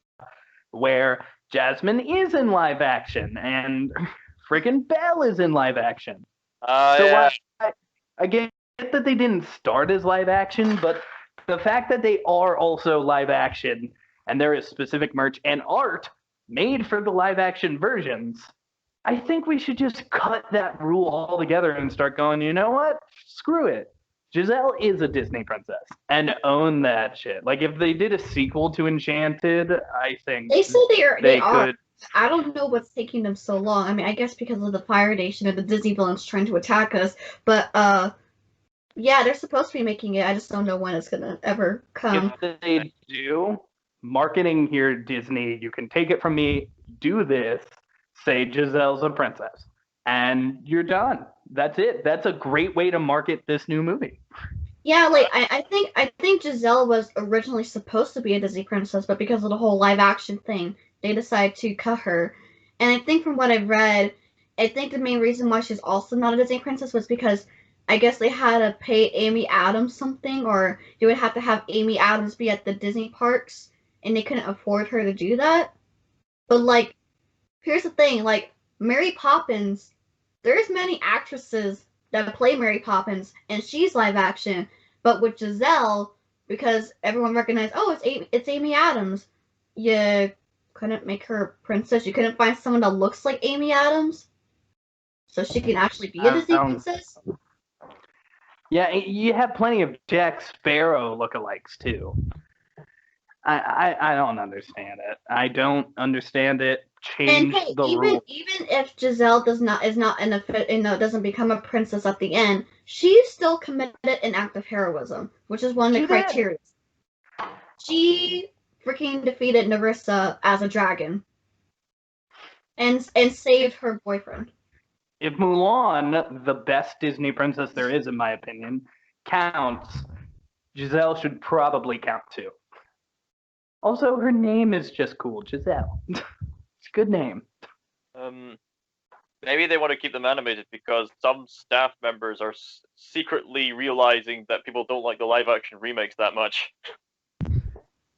where Jasmine is in live action and freaking Belle is in live action. Yeah. I get that they didn't start as live action, but the fact that they are also live action and there is specific merch and art made for the live action versions, I think we should just cut that rule altogether and start going, you know what? Screw it. Giselle is a Disney princess and own that shit. Like if they did a sequel to Enchanted, I think they said they are. I don't know what's taking them so long. I mean, I guess because of the Fire Nation and the Disney villains trying to attack us, but yeah, they're supposed to be making it. I just don't know when it's gonna ever come. If they do, marketing here, Disney, you can take it from me, do this, say Giselle's a princess, and you're done. That's it. That's a great way to market this new movie. Yeah, like I think Giselle was originally supposed to be a Disney princess, but because of the whole live action thing, they decided to cut her. And I think from what I've read, I think the main reason why she's also not a Disney princess was because I guess they had to pay Amy Adams something, or they would have to have Amy Adams be at the Disney parks, and they couldn't afford her to do that. But, like, here's the thing, like, Mary Poppins, there's many actresses that play Mary Poppins, and she's live action, but with Giselle, because everyone recognized, oh, it's Amy Adams, you couldn't make her a princess, you couldn't find someone that looks like Amy Adams, so she can actually be a Disney princess? Yeah, you have plenty of Jack Sparrow lookalikes too. I don't understand it. I don't understand it. Change the rules. Even if Giselle doesn't become a princess at the end, she still committed an act of heroism, which is one of the criteria. She freaking defeated Nerissa as a dragon, and saved her boyfriend. If Mulan, the best Disney princess there is, in my opinion, counts, Giselle should probably count too. Also, her name is just cool, Giselle. It's a good name. Maybe they want to keep them animated because some staff members are secretly realizing that people don't like the live-action remakes that much.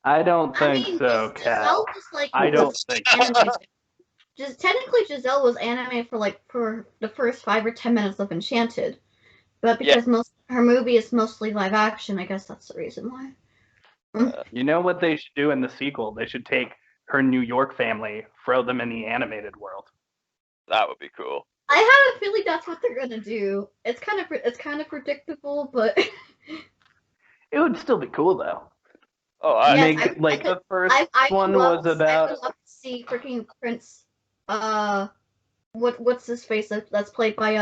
I don't I think mean, so, Giselle Cal. was like I don't think so. animated. Just technically, Giselle was animated for the first 5 or 10 minutes of Enchanted, but because her movie is mostly live action, I guess that's the reason why. You know what they should do in the sequel? They should take her New York family, throw them in the animated world. That would be cool. I have a feeling that's what they're gonna do. It's kind of predictable, but It would still be cool though. Oh, I yes, The first I one was about. I would love to see freaking Prince. What's his face that's played by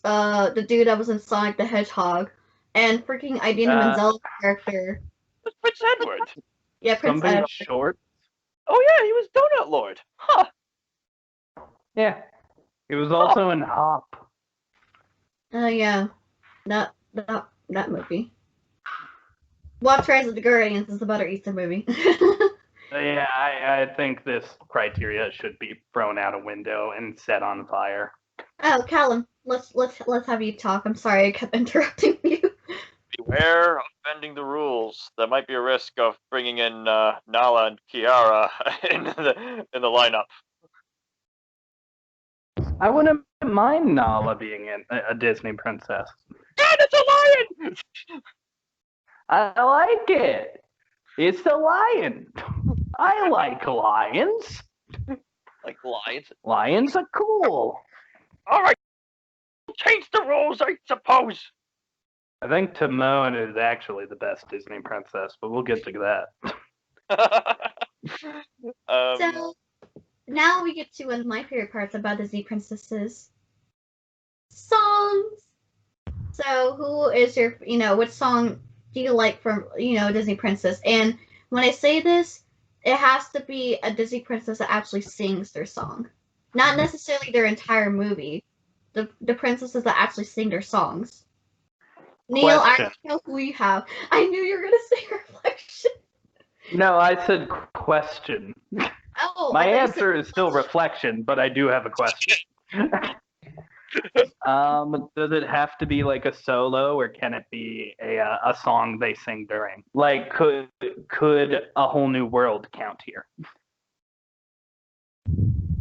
the dude that was in Sonic the Hedgehog, and freaking Idina Menzel's character. Prince Edward. Yeah, Prince Something Edward. short. Oh yeah, he was Donut Lord. Huh. Yeah. He was also in Hop. Yeah, that movie. Watch Rise of the Guardians is the better Easter movie. Yeah, I think this criteria should be thrown out a window and set on fire. Oh, Calum, let's have you talk. I'm sorry I kept interrupting you. Beware of bending the rules. There might be a risk of bringing in Nala and Kiara in the lineup. I wouldn't mind Nala being a Disney princess. God, it's a lion! I like it. It's a lion. I like lions. Like lions. Lions are cool. All right, change the rules, I suppose. I think Timon is actually the best Disney princess, but we'll get to that. So now we get to one of my favorite parts about Disney princesses: songs. So who is your, which song do you like from, Disney princess? And when I say this, it has to be a Disney princess that actually sings their song, not necessarily their entire movie. The princesses that actually sing their songs. Kneale, I don't know who you have. I knew you were gonna say Reflection. No, I said question. Oh, my answer is still Reflection, but I do have a question. Does it have to be like a solo, or can it be a song they sing during? Like, could A Whole New World count here?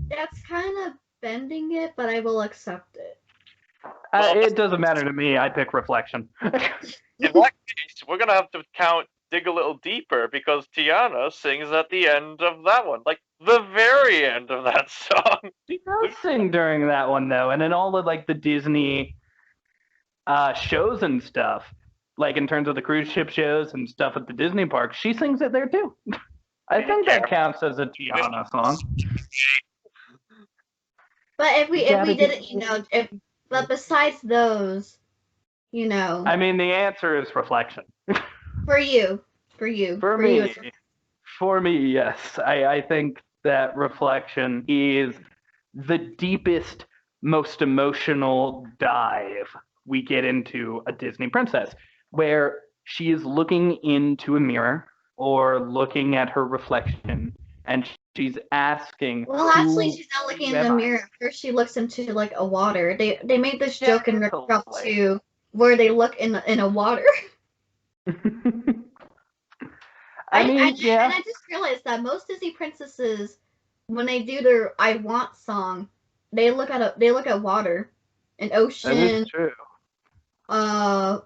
That's kind of bending it, but I will accept it. It doesn't matter to me. I pick Reflection. In that case, we're gonna have to dig a little deeper, because Tiana sings at the end of that one, like the very end of that song. She does sing during that one though, and in all of like the Disney shows and stuff, like in terms of the cruise ship shows and stuff at the Disney parks, she sings it there too. I think that counts as a Tiana song. But if we did it, but besides those, I mean, the answer is Reflection. For you. For me, yes. I think that Reflection is the deepest, most emotional dive we get into a Disney princess, where she is looking into a mirror or looking at her reflection, and she's asking. Well, actually, she's not looking in the mirror. First, she looks into like a water. They made this joke in Rick Drop 2 where they look in a water. I just realized that most Disney princesses, when they do their "I Want" song, they look at water, an ocean. That is true. I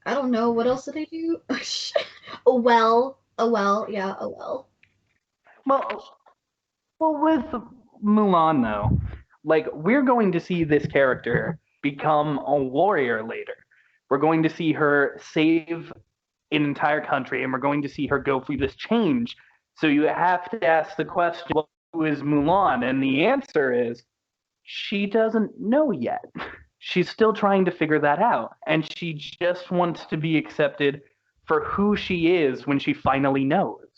don't know what else do they do. A well, yeah, a well. Well, with Mulan though, like we're going to see this character become a warrior later. We're going to see her save an entire country, and we're going to see her go through this change. So you have to ask the question, well, who is Mulan? And the answer is, she doesn't know yet. She's still trying to figure that out. And she just wants to be accepted for who she is when she finally knows.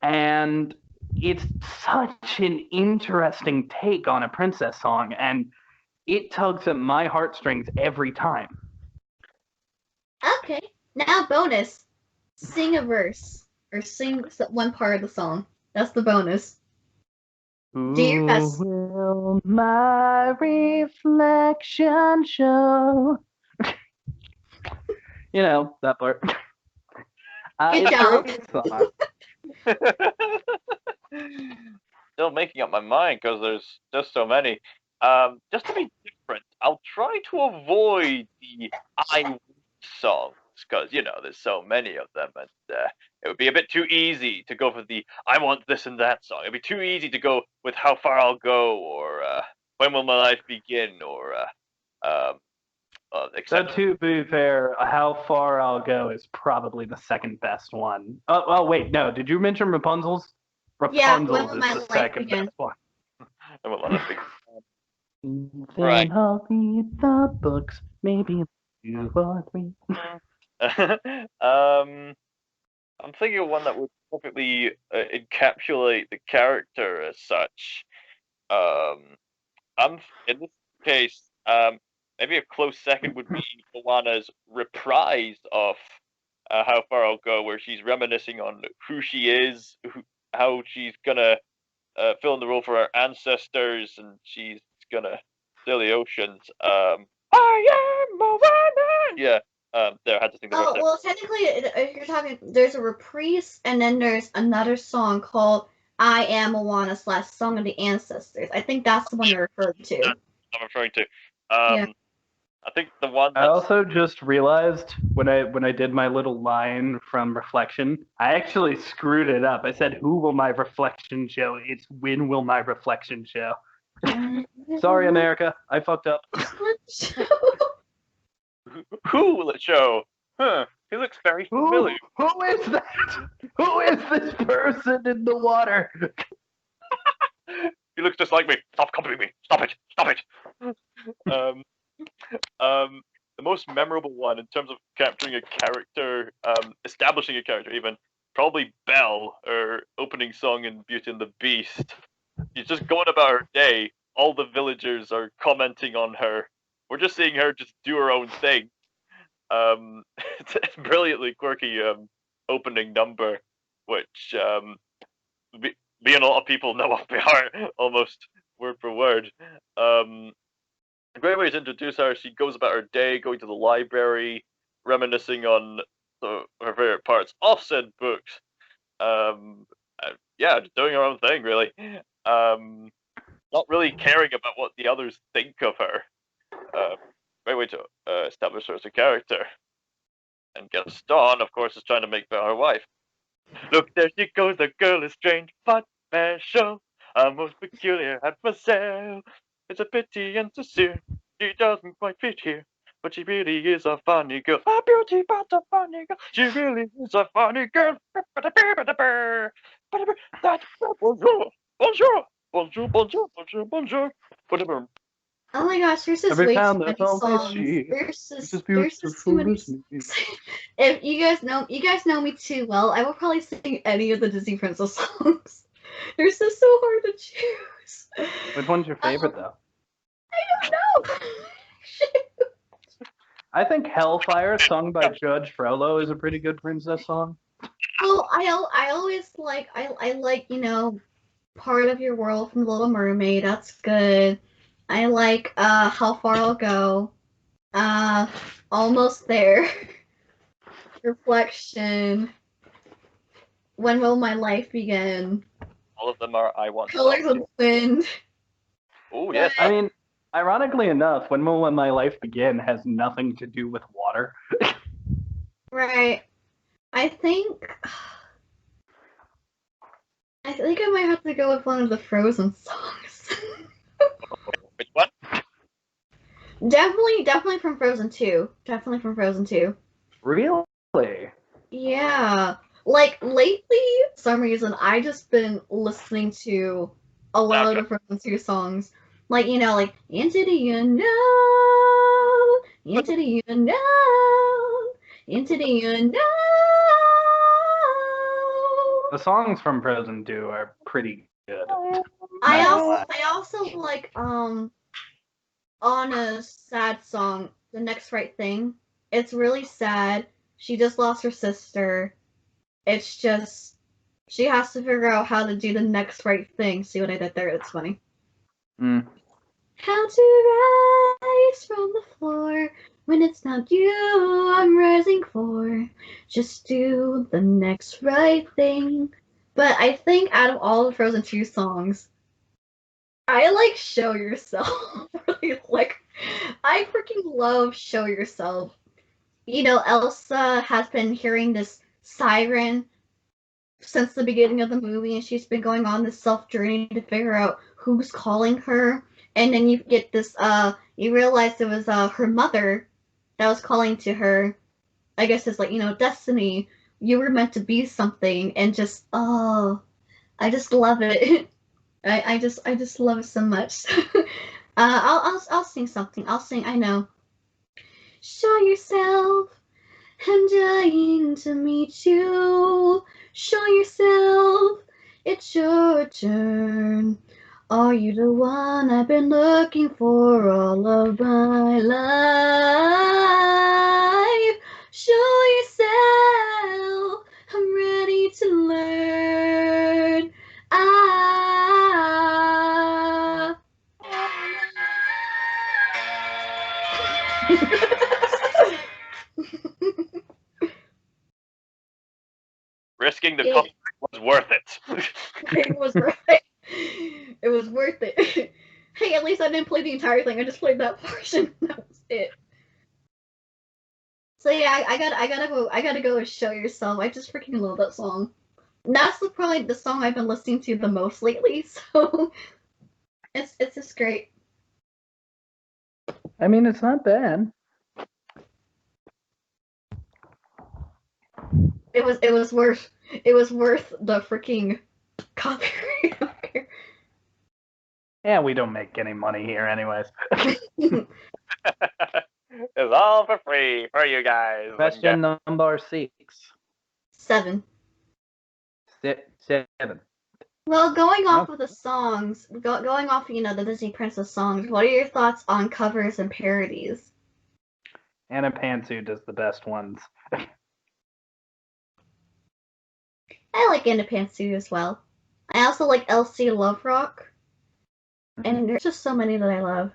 And it's such an interesting take on a princess song, and it tugs at my heartstrings every time. Okay, now bonus. Sing a verse, or sing one part of the song. That's the bonus. Do your best. Who will my reflection show? That part. Good job. It's a great song. Still making up my mind because there's just so many. Just to be different, I'll try to avoid the I want songs because there's so many of them, and it would be a bit too easy to go for the I want this and that song. It'd be too easy to go with How Far I'll Go or When Will My Life Begin or So etc. to be fair, How Far I'll Go is probably the second best one. Oh wait, no. Did you mention Rapunzel's? Yeah, When Rapunzel's Will is My the Life second Begin? best one. When Will My Life Begin? Then Right. I'll read the books, maybe 2 or 3. I'm thinking of one that would perfectly encapsulate the character as such. I'm in this case, maybe a close second would be Moana's reprise of How Far I'll Go, where she's reminiscing on who she is, how she's gonna fill in the role for her ancestors, and she's gonna sail the oceans. I am Moana. Yeah. There, I had to think the Oh, rest of well, technically, if you're talking, there's a reprise, and then there's another song called I Am Moana / Song of the Ancestors. I think that's the one you're referring to. I'm referring to. Yeah. I think the one I that's also just realized when I did my little line from Reflection, I actually screwed it up. I said, "Who will my reflection show?" It's when will my reflection show? Sorry, America, I fucked up. who will it show? Huh? He looks very familiar. Who is that? Who is this person in the water? He looks just like me. Stop copying me. Stop it. Stop it. The most memorable one in terms of capturing a character, establishing a character, even probably Belle, her opening song in Beauty and the Beast. She's just going about her day. All the villagers are commenting on her. We're just seeing her just do her own thing. It's a brilliantly quirky opening number, which me and a lot of people know off by heart, almost word for word. A great way to introduce her. She goes about her day, going to the library, reminiscing on her favorite parts of said books. Yeah, just doing her own thing, really. Not really caring about what the others think of her. Great way to establish her as a character. And Gaston, of course, is trying to make her her wife. Look, there she goes, the girl is strange but special, a most peculiar mademoiselle. It's a pity and sincere, she doesn't quite fit here, but she really is a funny girl. A beauty but a funny girl, she really is a funny girl. That's bonjour, bonjour, bonjour, bonjour, bonjour, bonjour. Whatever. Oh my gosh, there's just Have you way too found many that always songs. she There's is just beautiful too many as me? songs. If you guys know me too well, I will probably sing any of the Disney Princess songs. They're just so hard to choose. Which one's your favorite though? I don't know. I think Hellfire, sung by Judge Frollo, is a pretty good princess song. Well, I always I like Part of Your World from The Little Mermaid. That's good. I like How Far I'll Go. Almost There. Reflection. When Will My Life Begin? All of them are I want Colors songs. of Wind. Oh yes, I mean, ironically enough, When Will My Life Begin has nothing to do with water. Right. I think I might have to go with one of the Frozen songs. which one? Definitely from Frozen 2. Definitely from Frozen 2. Really? Yeah. Like lately, for some reason, I just been listening to a lot of the Frozen 2 songs. Like, like Into the Unknown, Into the Unknown, Into the Unknown. The songs from Frozen 2 are pretty good. I also like Anna's sad song, The Next Right Thing. It's really sad. She just lost her sister. It's just she has to figure out how to do the next right thing. See what I did there? It's funny. Mm. How to rise from the floor when it's not you I'm rising for. Just do the next right thing. But I think out of all the Frozen 2 songs, I like Show Yourself. Really, like, I freaking love Show Yourself. You know, Elsa has been hearing this siren since the beginning of the movie, and she's been going on this self journey to figure out who's calling her. And then you get this, you realize it was her mother that was calling to her. I guess it's like, you know, destiny. You were meant to be something, and just, oh, I just love it. I just love it so much. I'll sing something. I'll sing. I know. Show yourself. I'm dying to meet you. Show yourself. It's your turn. Are you the one I've been looking for all of my life? Show yourself. I'm ready to learn. Ah. Risking the conflict was worth it. It was worth it. It was worth it. Hey, at least I didn't play the entire thing. I just played that portion. That was it. So yeah, I gotta go with Show Yourself. I just freaking love that song. That's probably the song I've been listening to the most lately. So it's just great. I mean, it's not bad. It was worth the freaking copyright. Yeah, we don't make any money here, anyways. It's all for free for you guys. Question number 6. 7. 7. Well, going off of the songs, going off, you know, the Disney Princess songs, what are your thoughts on covers and parodies? Anna Pantsuit does the best ones. I like Anna Pantsuit as well. I also like LC Love Rock. And there's just so many that I love.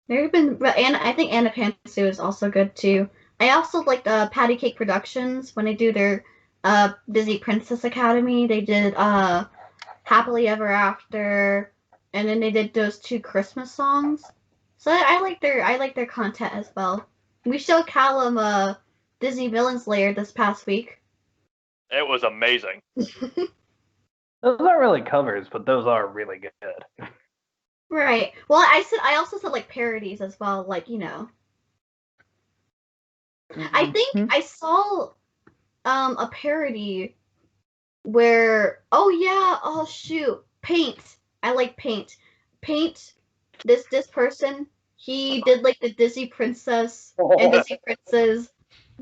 There have been, and I think Anna Pantsuit is also good too. I also like Patty Cake Productions when they do their Disney Princess Academy. They did Happily Ever After, and then they did those 2 Christmas songs. So I like their content as well. We showed Calum Disney Villains Lair this past week. It was amazing. Those aren't really covers, but those are really good. Right. Well, I also said like parodies as well, like, you know. I think I saw a parody where oh shoot, Paint. I like Paint. Paint, this person, he did like the Disney Princess and Disney Princess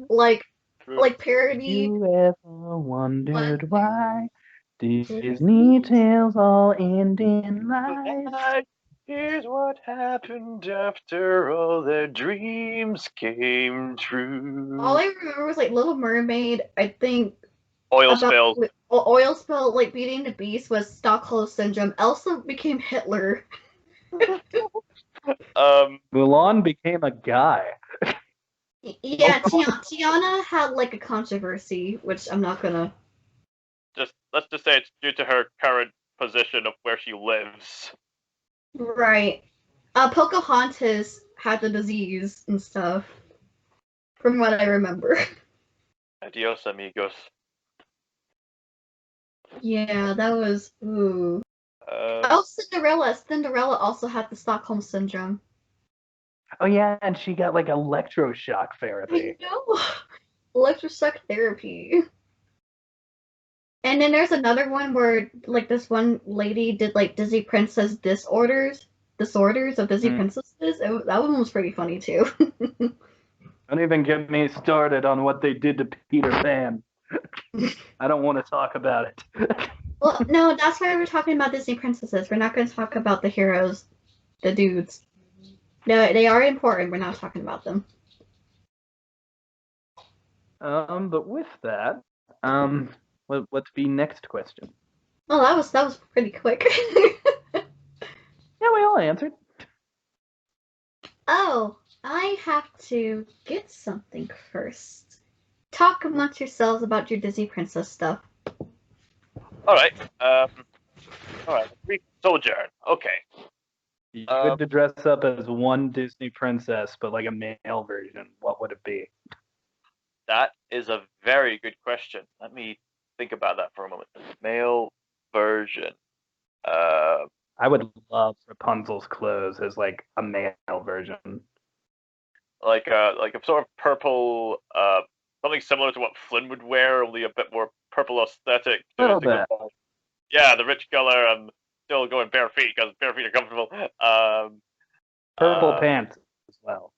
like parody. You ever wondered why Disney tales all end in lies? Here's what happened after all their dreams came true. All I remember was like Little Mermaid. I think Oil spill. Oil spill, like Beauty and the Beast was Stockholm syndrome. Elsa became Hitler. Mulan became a guy. Yeah, Tiana had like a controversy, which I'm not gonna. Let's just say it's due to her current position of where she lives. Right. Pocahontas had the disease and stuff, from what I remember. Adios, amigos. Yeah, that was ooh. Cinderella also had the Stockholm syndrome. Oh yeah, and she got like electroshock therapy. I know. Electroshock therapy. And then there's another one where like this one lady did like Disney Princess disorders of Disney princesses. That one was pretty funny too. Don't even get me started on what they did to Peter Pan. I don't want to talk about it. Well, no, that's why we're talking about Disney princesses. We're not going to talk about the heroes, the dudes. No, they are important. We're not talking about them. But with that, what's the next question? Oh, that was pretty quick. Yeah, we all answered. Oh, I have to get something first. Talk amongst yourselves about your Disney princess stuff. All right. All right. Greek sojourn. Okay. You had to dress up as one Disney princess, but like a male version. What would it be? That is a very good question. Let me think about that for a moment. Male version. I would love Rapunzel's clothes as like a male version. Like a sort of purple, something similar to what Flynn would wear, only a bit more purple aesthetic. A little go bit. by. Yeah, the rich color. I'm still going bare feet because bare feet are comfortable. Purple pants as well.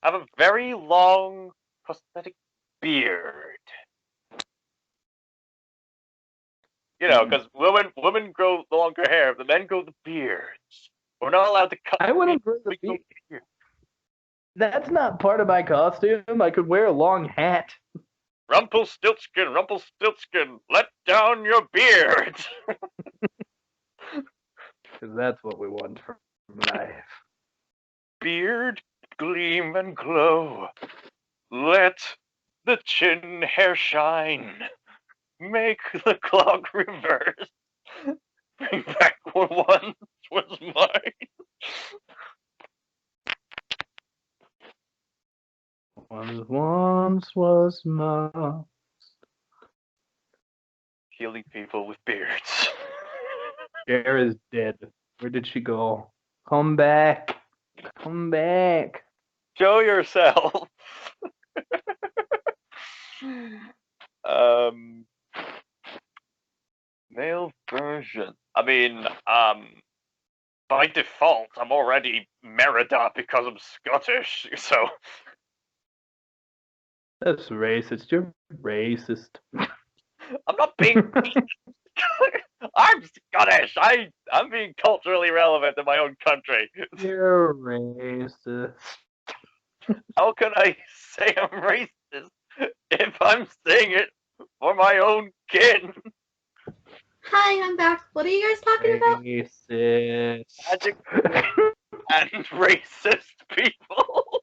Have a very long prosthetic beard. You know, because women grow the longer hair, the men grow the beards. We're not allowed to cut. I wouldn't grow the beard. That's not part of my costume. I could wear a long hat. Rumpelstiltskin, Rumpelstiltskin, let down your beard. Because that's what we want from life. Beard gleam and glow. Let the chin hair shine. Make the clock reverse. Bring back what once was mine. What once was mine. Healing people with beards. Cher is dead. Where did she go? Come back. Come back. Show yourself. Male version. I mean, by default, I'm already Merida because I'm Scottish, so. That's racist. You're racist. I'm not being racist. I'm Scottish. I'm being culturally relevant in my own country. You're racist. How can I say I'm racist if I'm saying it for my own kin? Hi, I'm back. What are you guys talking about? Racist. Magic and racist people.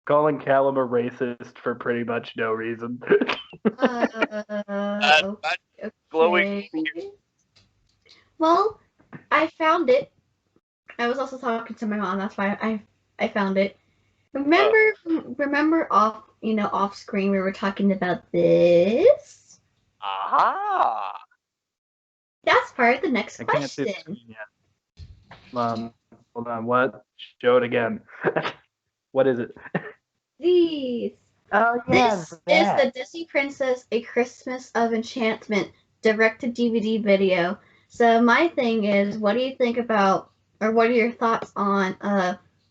Calling Calum a racist for pretty much no reason. Glowing okay. Well, I found it. I was also talking to my mom. That's why I found it. Remember off screen we were talking about this. Aha! That's part of the next I can't see question. the screen yet. Hold on. What? Show it again. What is it? These. Oh yeah, This is the Disney Princess: A Christmas of Enchantment direct-to-DVD video. So my thing is, what do you think about, or what are your thoughts on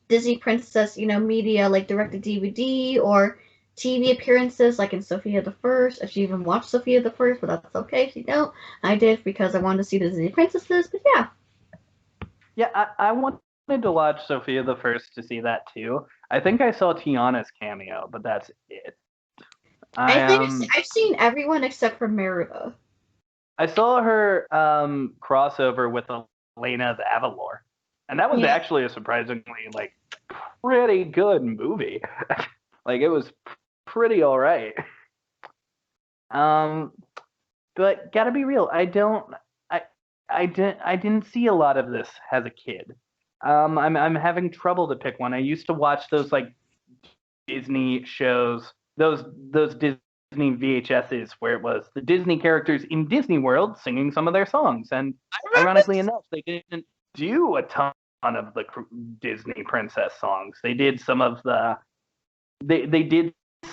Disney Princess, media like direct-to-DVD or TV appearances like in Sophia the First? If you even watched Sophia the First, but that's okay if you don't. I did because I wanted to see the Disney princesses, but yeah. Yeah, I wanted to watch Sophia the First to see that too. I think I saw Tiana's cameo, but that's it. I think I've seen everyone except for Merida. I saw her crossover with Elena of Avalor, and that was actually a surprisingly pretty good movie. It was pretty all right. But gotta be real, I didn't see a lot of this as a kid. I'm having trouble to pick one. I used to watch those Disney shows, those Disney VHSs where it was the Disney characters in Disney World singing some of their songs, and ironically enough, they didn't do a ton of the Disney princess songs. They did some of the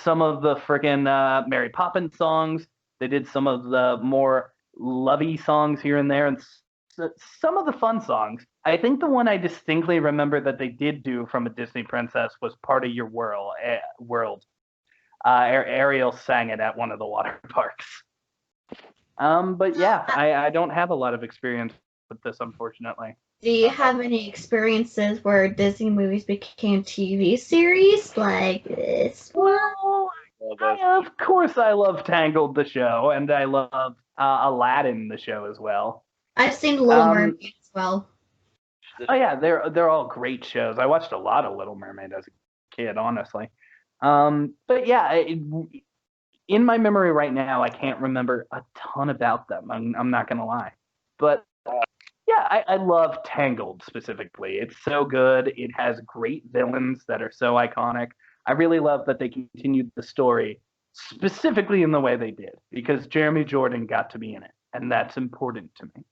friggin' Mary Poppins songs. They did some of the more lovey songs here and there, and some of the fun songs. I think the one I distinctly remember that they did do from a Disney princess was Part of Your World. Ariel sang it at one of the water parks. But yeah, I don't have a lot of experience with this, unfortunately. Do you have any experiences where Disney movies became TV series like this one? Of course, I love Tangled the show, and I love Aladdin the show as well. I've seen Little Mermaid as well. Oh yeah, they're all great shows. I watched a lot of Little Mermaid as a kid, honestly. But yeah, in my memory right now, I can't remember a ton about them. I'm not gonna lie, but yeah, I love Tangled specifically. It's so good. It has great villains that are so iconic. I really love that they continued the story specifically in the way they did because Jeremy Jordan got to be in it, and that's important to me.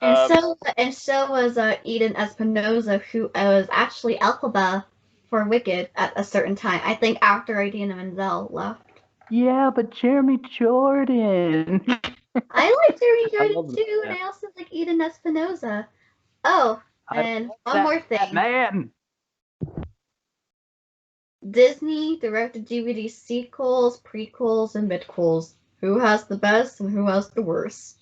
And so was Eden Espinosa, who was actually Elphaba for Wicked at a certain time. I think after Idina Menzel left. Yeah, but Jeremy Jordan. I like Jeremy I Jordan love too, that. and I also like Eden Espinosa. Oh, and one more thing. Man. Disney directed DVD sequels, prequels, and midquels. Who has the best and who has the worst?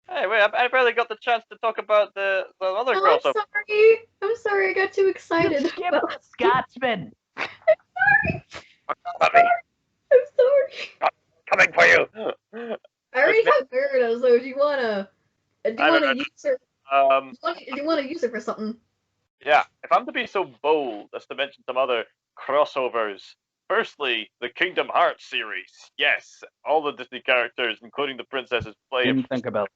Hey, wait, I barely got the chance to talk about the other Oh, crossover. I'm sorry, I got too excited. You skipped the Scotsman. I'm sorry. Coming for you. I already have Gyarados, so do you wanna use her? Do you wanna use it for something? Yeah, if I'm to be so bold as to mention some other crossovers, firstly, the Kingdom Hearts series. Yes, all the Disney characters, including the princesses, play Didn't think about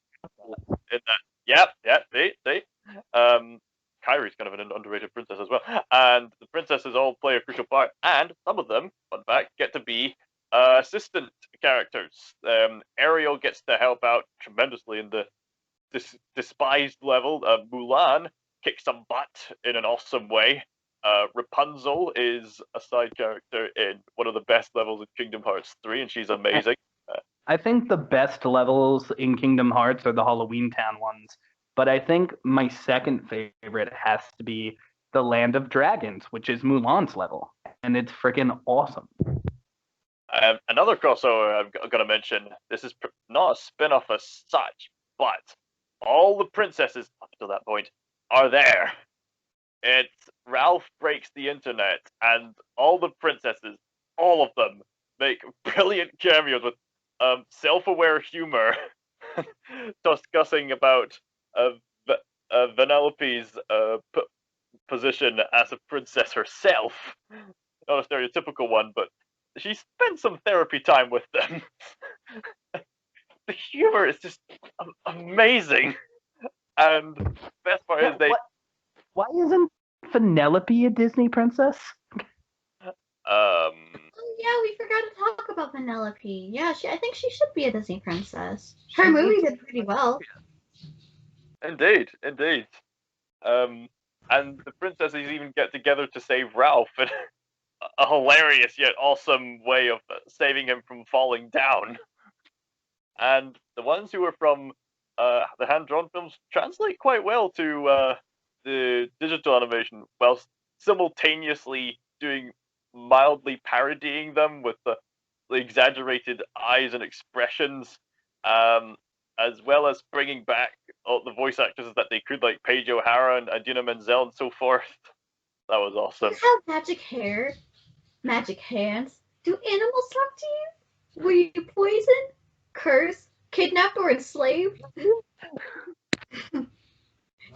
in that. Yep, see. Kyrie's kind of an underrated princess as well, and the princesses all play a crucial part, and some of them, fun fact, get to be assistant characters. Ariel gets to help out tremendously in the despised level. Mulan kicks some butt in an awesome way. Rapunzel is a side character in one of the best levels of Kingdom Hearts 3, and she's amazing. I think the best levels in Kingdom Hearts are the Halloween Town ones, but I think my second favorite has to be the Land of Dragons, which is Mulan's level, and it's freaking awesome. Another crossover I'm going to mention, this is not a spin-off as such, but all the princesses up to that point are there. It's Ralph Breaks the Internet, and all the princesses, all of them, make brilliant cameos with self-aware humor, discussing about Vanellope's position as a princess herself. Not a stereotypical one, but she spent some therapy time with them. The humor is just amazing, and the best part is Why isn't Vanellope a Disney princess? Oh yeah, we forgot to talk about Vanellope. Yeah, I think she should be a Disney princess. Her movie did pretty well. Indeed. And the princesses even get together to save Ralph in a hilarious yet awesome way of saving him from falling down. And the ones who are from the hand-drawn films translate quite well to the digital animation, whilst simultaneously mildly parodying them with the exaggerated eyes and expressions, as well as bringing back all the voice actors that they could, like Paige O'Hara and Idina Menzel and so forth. That was awesome. You have magic hair, magic hands. Do animals talk to you? Were you poisoned, cursed, kidnapped, or enslaved?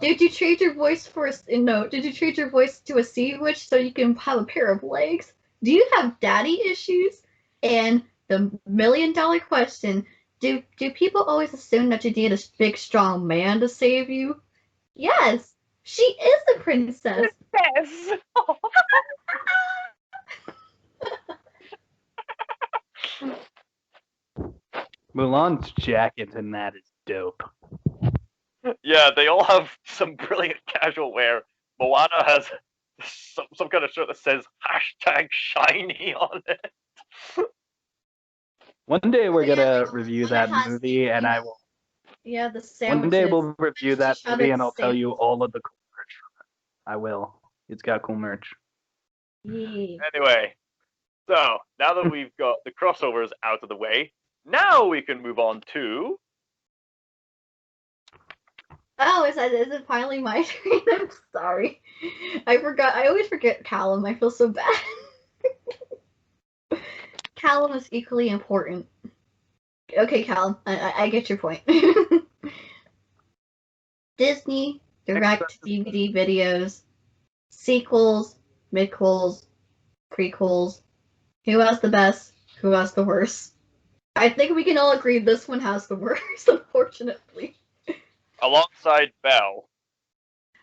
Did you trade your voice Did you trade your voice to a sea witch so you can have a pair of legs? Do you have daddy issues? And the $1,000,000 question: Do people always assume that you need a big, strong man to save you? Yes, she is a princess. Yes. Mulan's jacket in that is dope. Yeah, they all have some brilliant casual wear. Moana has some kind of shirt that says #shiny on it. One day we're gonna review that movie, and I will. Yeah, the sandwiches. One day we'll review that movie, and I'll tell you all of the cool merch from it. I will. It's got cool merch. Yeah. Anyway, so now that we've got the crossovers out of the way, now we can move on to. Oh, is it finally my turn? I'm sorry. I forgot. I always forget Calum. I feel so bad. Calum is equally important. Okay, Calum, I get your point. Disney direct DVD videos, sequels, midquels, prequels, Who has the best? Who has the worst? I think we can all agree this one has the worst, unfortunately. Alongside Belle,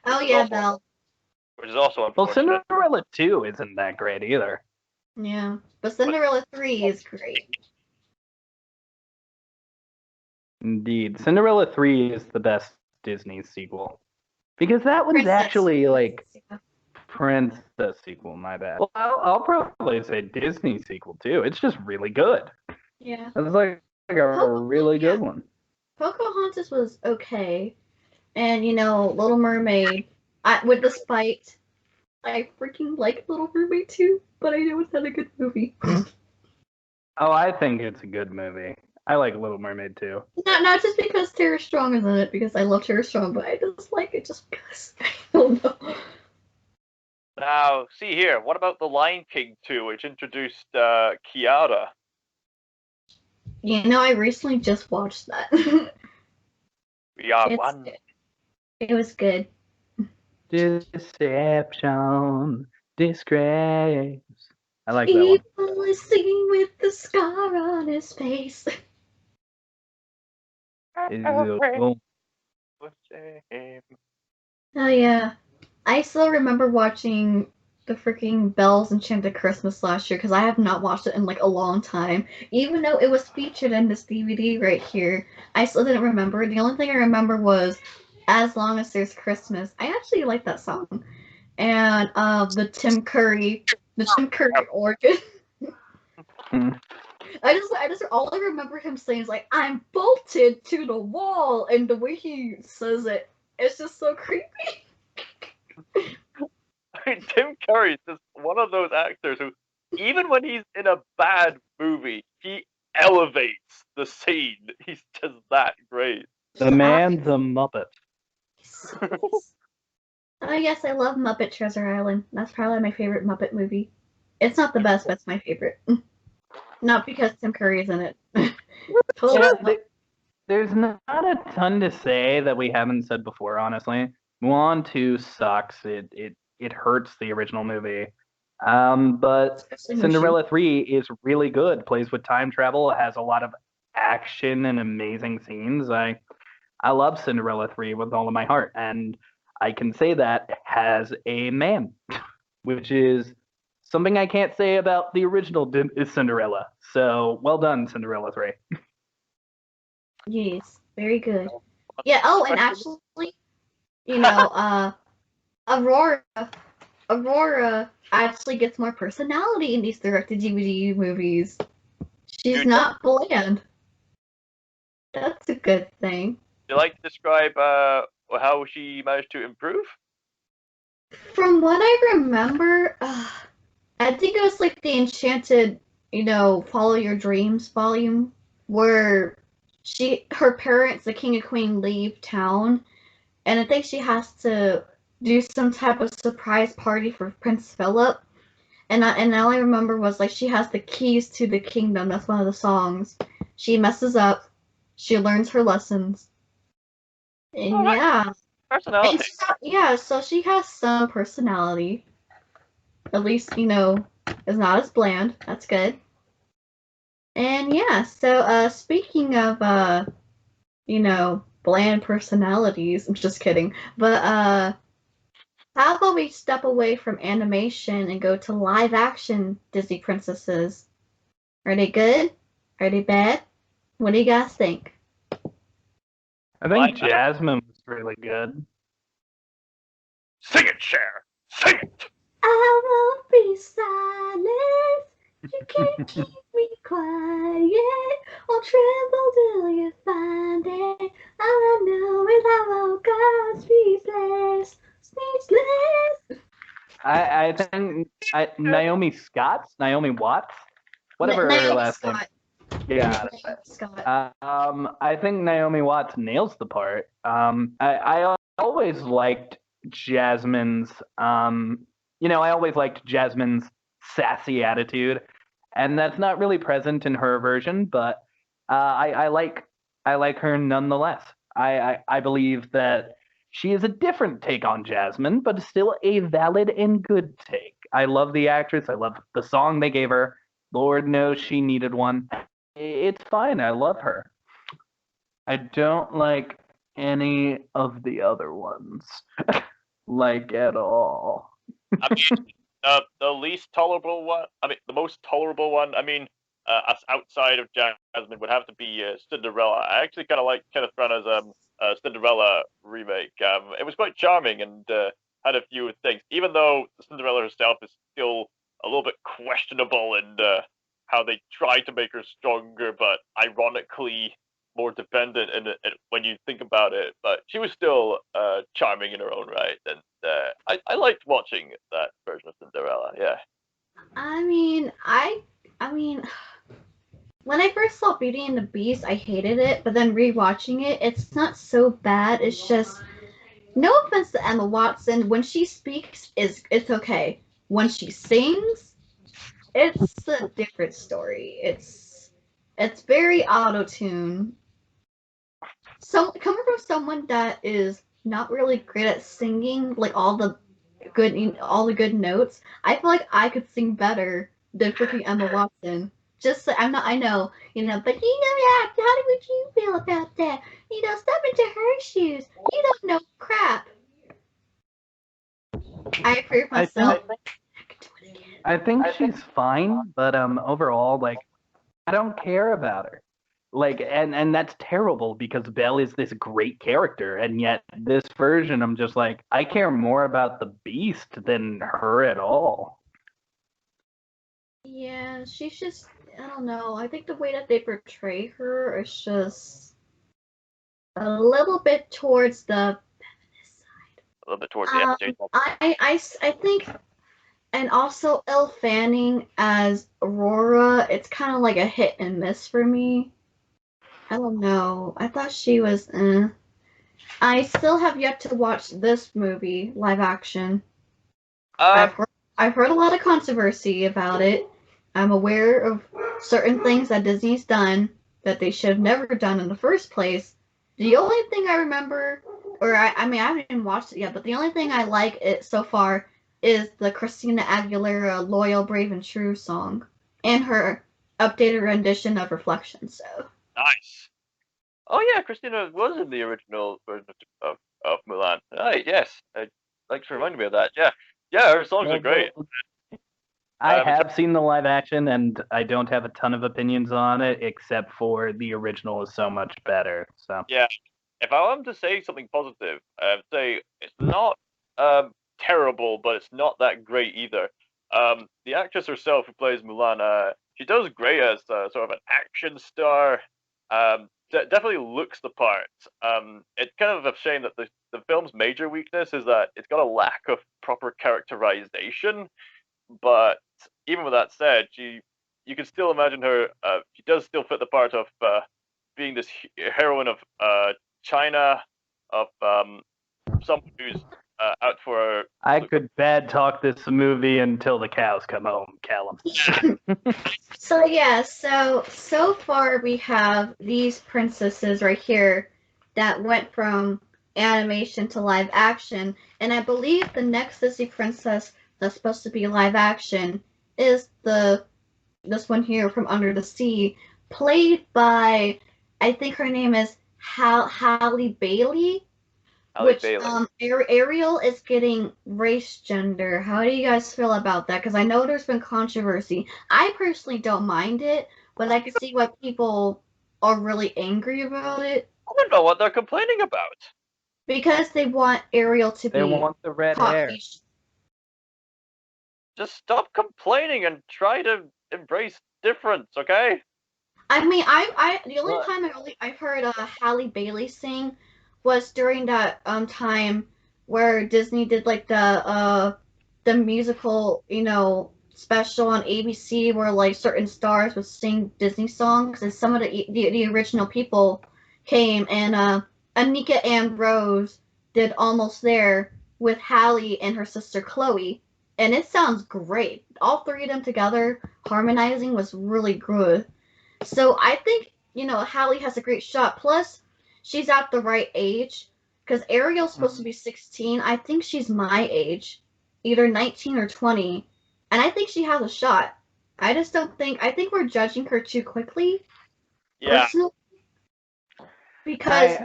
Oh which is yeah, also Belle. which is also Well, unfortunate. Cinderella 2 isn't that great either. Yeah, but Cinderella 3 is great. Indeed. Cinderella 3 is the best Disney sequel. Because that one's Princess. actually like Yeah. princess sequel, my bad. Well, I'll probably say Disney sequel too. It's just really good. Yeah. It's like a really good yeah. one. Pocahontas was okay, and Little Mermaid. With the spite, I freaking like Little Mermaid too, but I know it's not a good movie. Oh, I think it's a good movie. I like Little Mermaid too. Not just because Tara Strong is in it, because I love Tara Strong, but I just like it just because I don't know. Now, see here. What about The Lion King 2, which introduced Kiara? I recently just watched that. We are It's one. good. It was good. Deception, disgrace. I like that one. Evil is singing with the scar on his face. Oh, Oh yeah, I still remember watching the freaking Belle's Enchanted Christmas last year because I have not watched it in like a long time. Even though it was featured in this DVD right here, I still didn't remember. The only thing I remember was "As Long as There's Christmas." I actually like that song, and the Tim Curry organ. Hmm. I just all I remember him saying is like, "I'm bolted to the wall," and the way he says it, it's just so creepy. Tim Curry is just one of those actors who, even when he's in a bad movie, he elevates the scene. He's just that great. The man's a Muppet. Oh yes, I love Muppet Treasure Island. That's probably my favorite Muppet movie. It's not the best, but it's my favorite. Not because Tim Curry is in it. Totally. There's not a ton to say that we haven't said before, honestly. Mulan 2 sucks. It hurts the original movie. But Especially Mushu. Cinderella 3 is really good. Plays with time travel, has a lot of action and amazing scenes. I love Cinderella 3 with all of my heart, and I can say that as a man, which is something I can't say about the original Cinderella. So well done, Cinderella 3. Yes, very good. Yeah. Oh, and actually, Aurora actually gets more personality in these direct-to-DVD movies. She's not bland. That's a good thing. Do you like to describe how she managed to improve? From what I remember, I think it was like the Enchanted, Follow Your Dreams volume, where her parents, the king and queen, leave town, and I think she has to do some type of surprise party for Prince Philip. And all I remember was like she has the keys to the kingdom. That's one of the songs. She messes up. She learns her lessons. And yeah. Personality. And so she has some personality. At least, is not as bland. That's good. And yeah, so speaking of bland personalities, I'm just kidding. But how about we step away from animation and go to live action Disney princesses? Are they good? Are they bad? What do you guys think? I think Jasmine was really good. Sing it, Cher! Sing it! I won't be silent. You can't keep me quiet. I'll tremble till you find it. All I know is I won't go speechless. Speechless. I think Naomi Watts, whatever her last name. Yeah. Scott. I think Naomi Watts nails the part. I always liked Jasmine's sassy attitude, and that's not really present in her version, but I like her nonetheless. I believe that she is a different take on Jasmine, but still a valid and good take. I love the actress. I love the song they gave her. Lord knows she needed one. It's fine. I love her. I don't like any of the other ones, like at all. I mean, the least tolerable one. I mean, the most tolerable one. I mean, as outside of Jasmine would have to be Cinderella. I actually kind of like Kenneth Branagh's Cinderella remake. It was quite charming and had a few things, even though Cinderella herself is still a little bit questionable in how they tried to make her stronger, but ironically more dependent when you think about it. But she was still charming in her own right, and I liked watching that version of Cinderella. Yeah. I mean, I mean, when I first saw Beauty and the Beast, I hated it, but then rewatching it, it's not so bad. It's just no offense to Emma Watson, when she speaks, it's okay. When she sings, it's a different story. It's very auto tune. So coming from someone that is not really great at singing, like all the good notes, I feel like I could sing better than freaking Emma Watson. Just so, I'm not, I know, but that. How would you feel about that? Step into her shoes. You don't know crap. I agree with myself. I think she's fine, but overall, like, I don't care about her. Like, and that's terrible because Belle is this great character, and yet this version, I'm just like, I care more about the Beast than her at all. Yeah, she's just, I don't know. I think the way that they portray her is just a little bit towards the feminist side. A little bit towards the end. I think, and also Elle Fanning as Aurora, it's kind of like a hit and miss for me. I don't know. I thought she was. I still have yet to watch this movie live action. I've heard a lot of controversy about it. I'm aware of certain things that Disney's done that they should have never done in the first place. The only thing I remember, or I mean, I haven't even watched it yet, but the only thing I like it so far is the Christina Aguilera "Loyal, Brave, and True" song and her updated rendition of Reflection. So Nice. Oh yeah, Christina was in the original version of Mulan. Right, yes. Thanks for reminding me of that. Yeah. Yeah, her songs are great. I have seen the live action, and I don't have a ton of opinions on it, except for the original is so much better. So yeah, if I want to say something positive, I'd say it's not terrible, but it's not that great either. The actress herself who plays Mulan, she does great as sort of an action star. Definitely looks the part. It's kind of a shame that the film's major weakness is that it's got a lack of proper characterization. But even with that said, you can still imagine her. She does still fit the part of being this heroine of China, of someone who's out for. I could bad talk this movie until the cows come home, Calum. So yeah, so far we have these princesses right here that went from animation to live action, and I believe the next Disney princess that's supposed to be live action is this one here from Under the Sea, played by, I think her name is Halle Bailey. Which Ariel is getting race gender. How do you guys feel about that? Because I know there's been controversy. I personally don't mind it, but I can see why people are really angry about it. I don't know what they're complaining about. Because they want Ariel to be. They want the red hair. Just stop complaining and try to embrace difference, okay? I mean, the only time I heard Halle Bailey sing was during that time where Disney did like the musical, special on ABC where like certain stars would sing Disney songs, and some of the original people came, and Anika and Rose did Almost There with Halle and her sister Chloe, and it sounds great. All three of them together harmonizing was really good. So I think, Halle has a great shot. Plus, she's at the right age. Because Ariel's supposed to be 16. I think she's my age. Either 19 or 20. And I think she has a shot. I just don't think. I think we're judging her too quickly. Yeah. Personally, because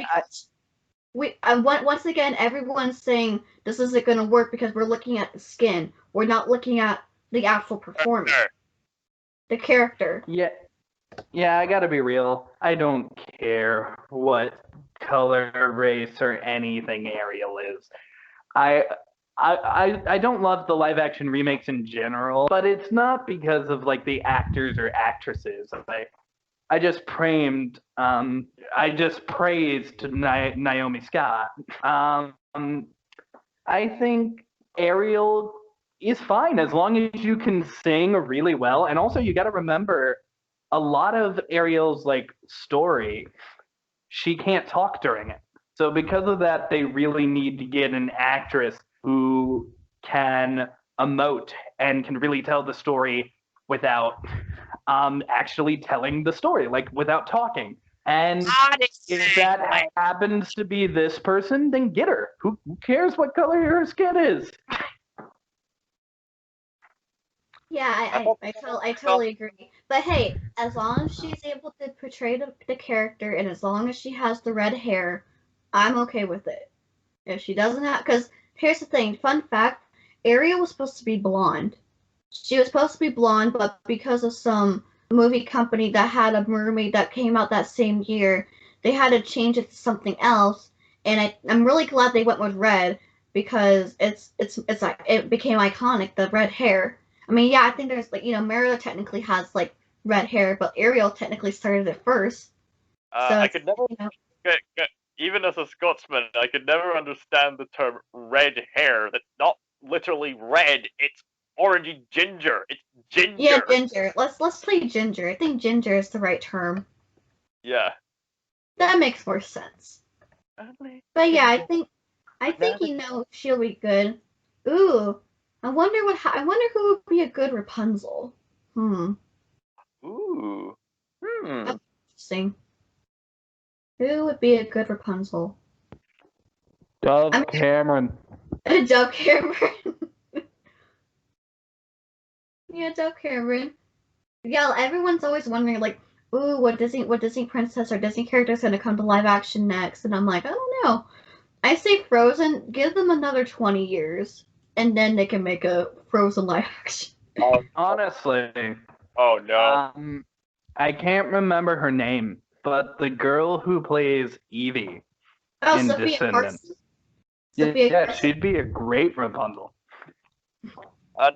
we once again everyone's saying this isn't going to work because we're looking at the skin. We're not looking at the actual performance, the character. Yeah, I gotta be real. I don't care what color, race, or anything Ariel is. I I don't love the live action remakes in general, but it's not because of like the actors or actresses. I just praised Naomi Scott. I think Ariel is fine as long as you can sing really well, and also you got to remember a lot of Ariel's like story, she can't talk during it. So because of that, they really need to get an actress who can emote and can really tell the story without actually telling the story, like without talking. And if that happens to be this person, then get her. Who cares what color her skin is? Yeah, I totally agree. But hey, as long as she's able to portray the character and as long as she has the red hair, I'm okay with it. If she doesn't have, because here's the thing, fun fact, Ariel was supposed to be blonde. She was supposed to be blonde, but because of some movie company that had a mermaid that came out that same year, they had to change it to something else. And I'm really glad they went with red because it's like it became iconic, the red hair. I mean, yeah, I think there's like Merida technically has like red hair, but Ariel technically started it first. So I could never, even as a Scotsman, I could never understand the term red hair. That's not literally red. It's orangey ginger. It's ginger. Yeah, ginger. Let's play ginger. I think ginger is the right term. Yeah. That makes more sense. But yeah, I think she'll be good. Ooh, I wonder who would be a good Rapunzel. Ooh. That's interesting. Who would be a good Rapunzel? Dove Cameron. Dove Cameron. Yeah, Dove Cameron. Yeah, everyone's always wondering like, ooh, what Disney princess or Disney character is gonna come to live action next? And I'm like, I don't know. I say Frozen. Give them another 20 years, and then they can make a Frozen live action. Honestly. Oh no. I can't remember her name, but the girl who plays Evie in Sophia Descendants. Sophia Yeah, Carson? she'd be a great Rapunzel.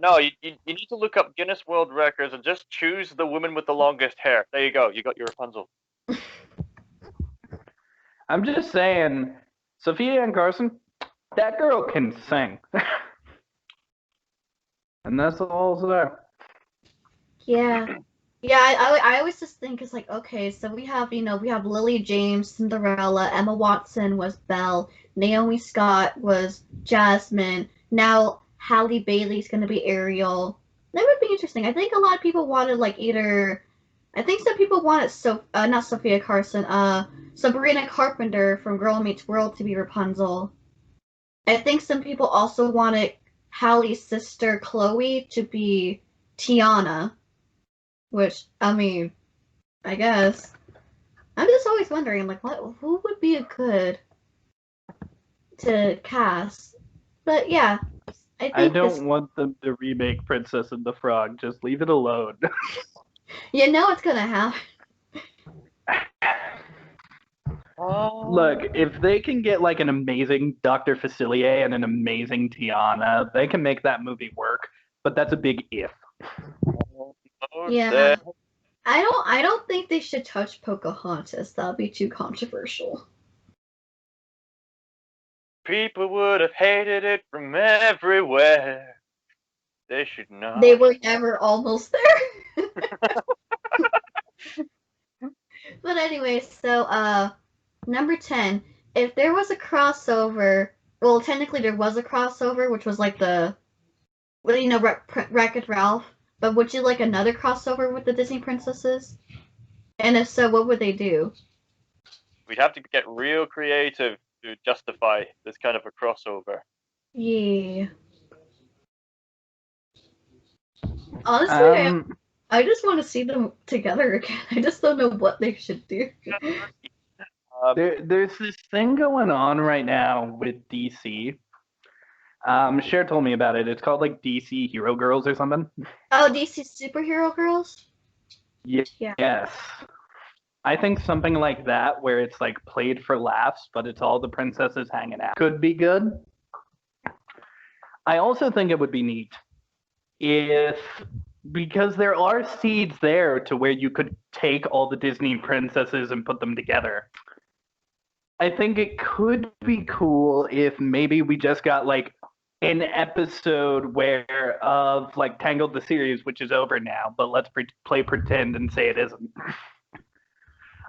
No, you need to look up Guinness World Records and just choose the woman with the longest hair. There you go. You got your Rapunzel. I'm just saying, Sophia and Carson, that girl can sing. And that's all there. Yeah. Yeah, I always just think it's like, okay, so we have Lily James, Cinderella, Emma Watson was Belle, Naomi Scott was Jasmine, now Halle Bailey's gonna be Ariel. That would be interesting. I think a lot of people wanted like I think some people wanted not Sophia Carson, Sabrina Carpenter from Girl Meets World to be Rapunzel. I think some people also wanted Halle's sister Chloe to be Tiana. Which, I mean, I guess. I'm just always wondering, like, who would be a good to cast? But yeah, I don't want them to remake Princess and the Frog. Just leave it alone. You know what's gonna happen. Look, if they can get like an amazing Dr. Facilier and an amazing Tiana, they can make that movie work. But that's a big if. Yeah. I don't think they should touch Pocahontas. That'll be too controversial. People would have hated it from everywhere. They should not. They were never almost there. But anyway, so number 10. If there was a crossover, well, technically there was a crossover, which was like Wreck-It Ralph. But would you like another crossover with the Disney princesses? And if so, what would they do? We'd have to get real creative to justify this kind of a crossover. Yeah. Honestly, I just want to see them together again. I just don't know what they should do. There's this thing going on right now with DC. Cher told me about it. It's called like DC Hero Girls or something. Oh, DC Superhero Girls? Yeah. Yes. I think something like that, where it's like played for laughs, but it's all the princesses hanging out, could be good. I also think it would be neat if, because there are seeds there to where you could take all the Disney princesses and put them together. I think it could be cool if maybe we just got like an episode where of like Tangled the series, which is over now, but let's play pretend and say it isn't.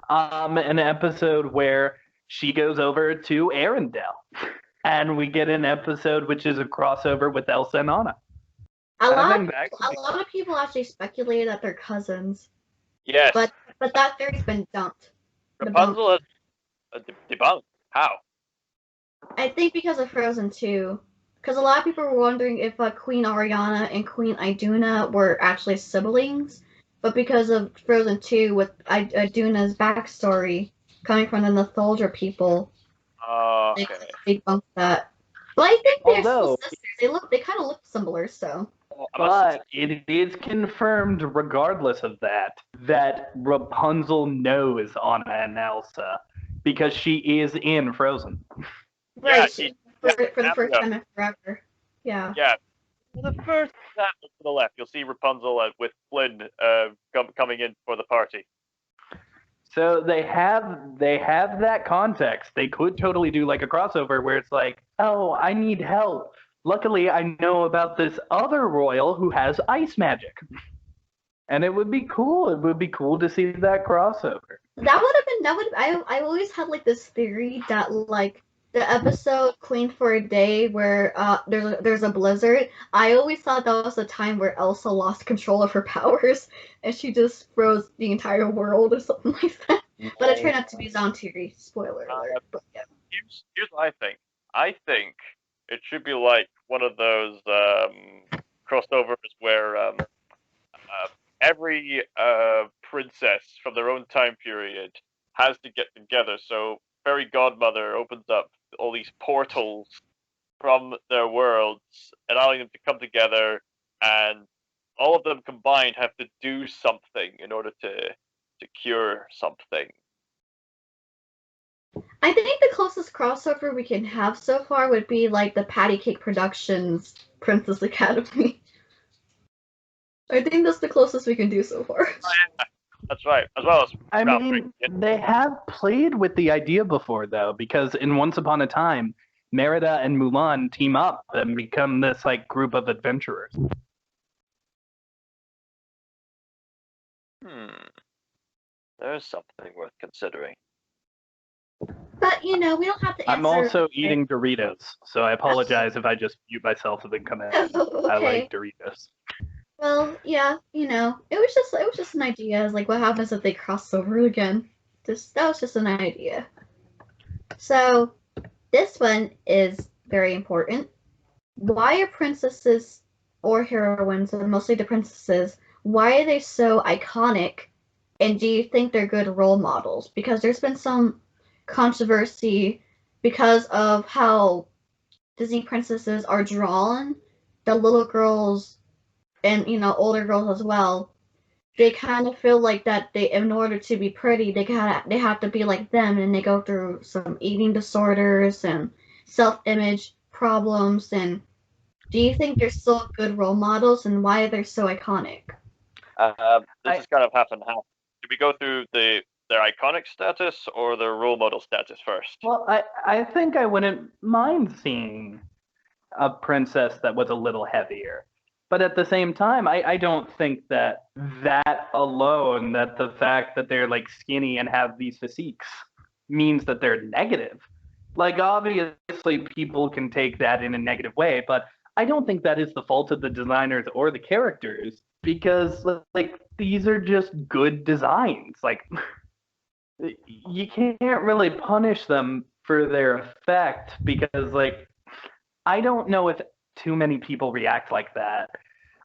An episode where she goes over to Arendelle, and we get an episode which is a crossover with Elsa and Anna. A lot of people actually speculate that they're cousins. Yes. But that theory's been dumped. Rapunzel has debunked. How? I think because of Frozen 2. Because a lot of people were wondering if Queen Ariana and Queen Iduna were actually siblings. But because of Frozen 2, with Iduna's backstory coming from the Nostalgia people, Okay. they debunked that. But I think they're still sisters. They kind of look similar, so. But it is confirmed, regardless of that Rapunzel knows Anna and Elsa because she is in Frozen. Right, for the first time in forever. Yeah. Yeah. For the first time to the left, you'll see Rapunzel with Flynn coming in for the party. So they have that context. They could totally do like a crossover where it's like, oh, I need help. Luckily, I know about this other royal who has ice magic. And it would be cool. It would be cool to see that crossover. I always had like this theory that like the episode Queen for a Day where there's a blizzard, I always thought that was the time where Elsa lost control of her powers and she just froze the entire world or something like that. But it turned out to be Zontiri. Spoiler alert. But yeah. Here's what I think. I think it should be like one of those crossovers where every princess from their own time period has to get together. So Fairy Godmother opens up all these portals from their worlds, allowing them to come together, and all of them combined have to do something in order to cure something. I think the closest crossover we can have so far would be like the Patty Cake Productions Princess Academy. I think that's the closest we can do so far. That's right. As well as I mean, they have played with the idea before, though, because in Once Upon a Time, Merida and Mulan team up and become this like group of adventurers. There's something worth considering. But we don't have to answer. I'm also eating Doritos, so I apologize if I just mute myself and then come in. Okay. I like Doritos. Well, yeah, it was just an idea. Like, what happens if they cross over again? That was just an idea. So, this one is very important. Why are princesses or heroines, and mostly the princesses, why are they so iconic? And do you think they're good role models? Because there's been some controversy because of how Disney princesses are drawn. The little girls and older girls as well, they kind of feel like that in order to be pretty, they have to be like them, and they go through some eating disorders and self-image problems. And do you think they're still good role models, and why are they so iconic? This is kind of half and half. Do we go through their iconic status or their role model status first? Well, I think I wouldn't mind seeing a princess that was a little heavier. But at the same time, I don't think that alone, that the fact that they're like skinny and have these physiques means that they're negative. Like, obviously people can take that in a negative way, but I don't think that is the fault of the designers or the characters, because like these are just good designs. Like, you can't really punish them for their effect, because like I don't know if too many people react like that.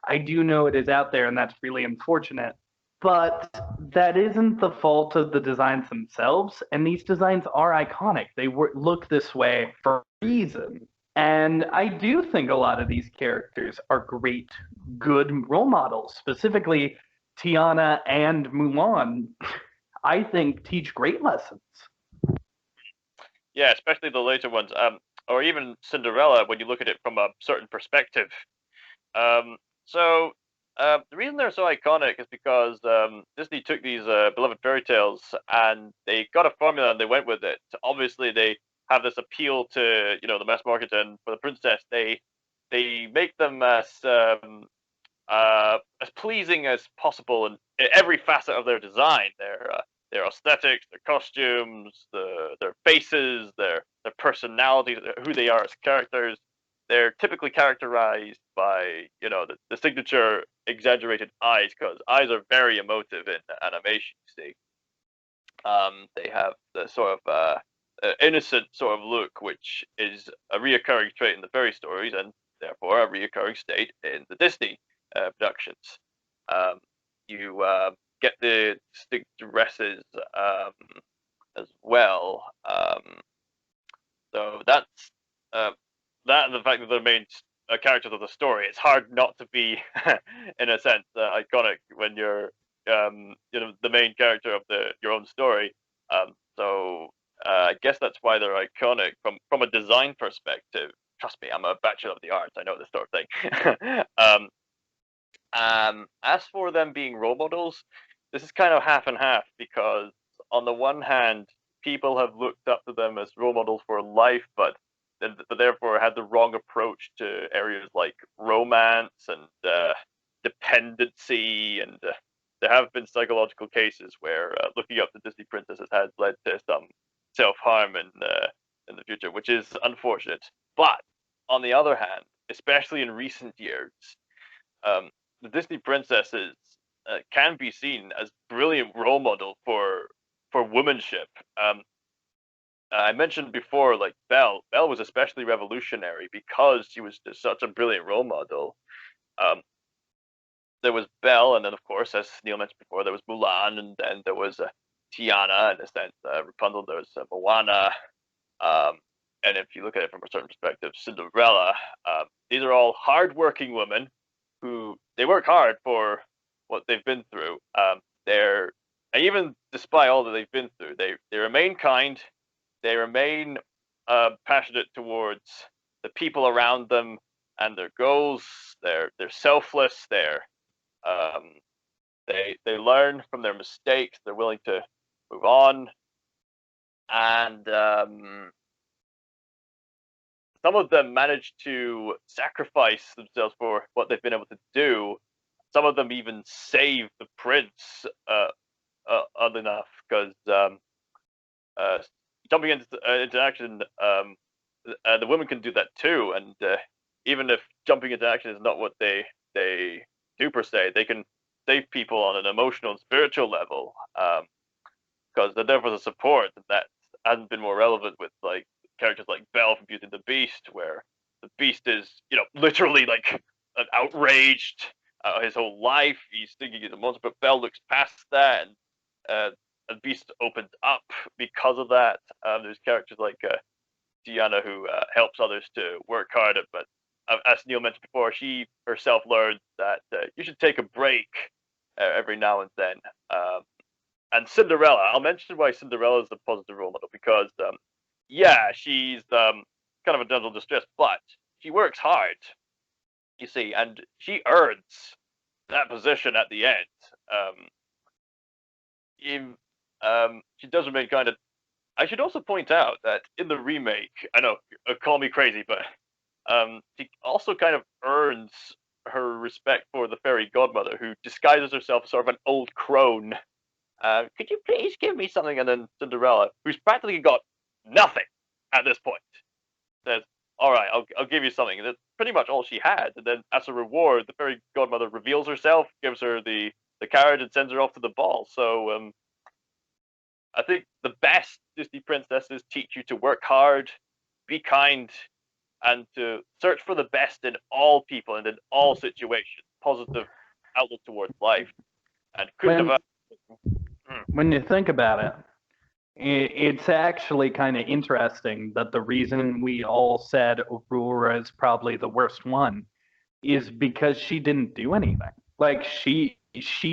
I do know it is out there, and that's really unfortunate. But that isn't the fault of the designs themselves, and these designs are iconic. They look this way for a reason. And I do think a lot of these characters are great, good role models. Specifically, Tiana and Mulan, I think, teach great lessons. Yeah, especially the later ones. Or even Cinderella when you look at it from a certain perspective. Um, so the reason they're so iconic is because Disney took these beloved fairy tales and they got a formula and they went with it. Obviously, they have this appeal to the mass market, and for the princess, they make them as pleasing as possible in every facet of their design. Their aesthetics, their costumes, their faces, their personalities, who they are as characters. They're typically characterized by the signature exaggerated eyes, because eyes are very emotive in animation. You see, they have the sort of innocent sort of look, which is a reoccurring trait in the fairy stories, and therefore a reoccurring state in the Disney productions. You get the distinct dresses as well. So that's that, and the fact that they're main characters of the story. It's hard not to be, in a sense, iconic when you're the main character of your own story. So I guess that's why they're iconic from a design perspective. Trust me, I'm a bachelor of the arts. I know this sort of thing. As for them being role models, this is kind of half and half, because on the one hand, people have looked up to them as role models for life, but therefore had the wrong approach to areas like romance and dependency, and there have been psychological cases where looking up to Disney princesses has led to some self-harm in the future, which is unfortunate. But on the other hand, especially in recent years, the Disney princesses can be seen as brilliant role model for womanship. I mentioned before, like Belle. Belle was especially revolutionary because she was just such a brilliant role model. Um, there was Belle, and then of course, as Neil mentioned before, there was Mulan, and then there was Tiana, in a sense, Rapunzel. There was Moana, and if you look at it from a certain perspective, Cinderella. These are all hardworking women who they work hard for what they've been through. They're and even despite all that they've been through, they remain kind. They remain passionate towards the people around them and their goals. They're selfless. They learn from their mistakes. They're willing to move on, and some of them manage to sacrifice themselves for what they've been able to do. Some of them even save the prince, oddly enough, because jumping into action, the women can do that too. And even if jumping into action is not what they do per se, they can save people on an emotional and spiritual level, because they're there for the support. And that hasn't been more relevant with like characters like Belle from Beauty and the Beast, where the Beast is literally like outraged his whole life. He's thinking he's a monster, but Belle looks past that, and Beast opens up because of that. There's characters like Tiana, who helps others to work harder, but as Neil mentioned before, she herself learned that you should take a break every now and then. And Cinderella, I'll mention why Cinderella is a positive role model, because yeah, she's kind of a damsel in distress, but she works hard, you see, and she earns that position at the end. She does remain kind of. I should also point out that in the remake, I know, call me crazy, but she also kind of earns her respect for the fairy godmother, who disguises herself as sort of an old crone. Could you please give me something? And then Cinderella, who's practically got nothing at this point, says, "All right, I'll give you something." And that's pretty much all she had. And then, as a reward, the fairy godmother reveals herself, gives her the carriage, and sends her off to the ball. So I think the best Disney princesses teach you to work hard, be kind, and to search for the best in all people and in all situations positive outlook towards life, and couldn't have. When you think about it, it's actually kind of interesting that the reason we all said Aurora is probably the worst one is because she didn't do anything. Like she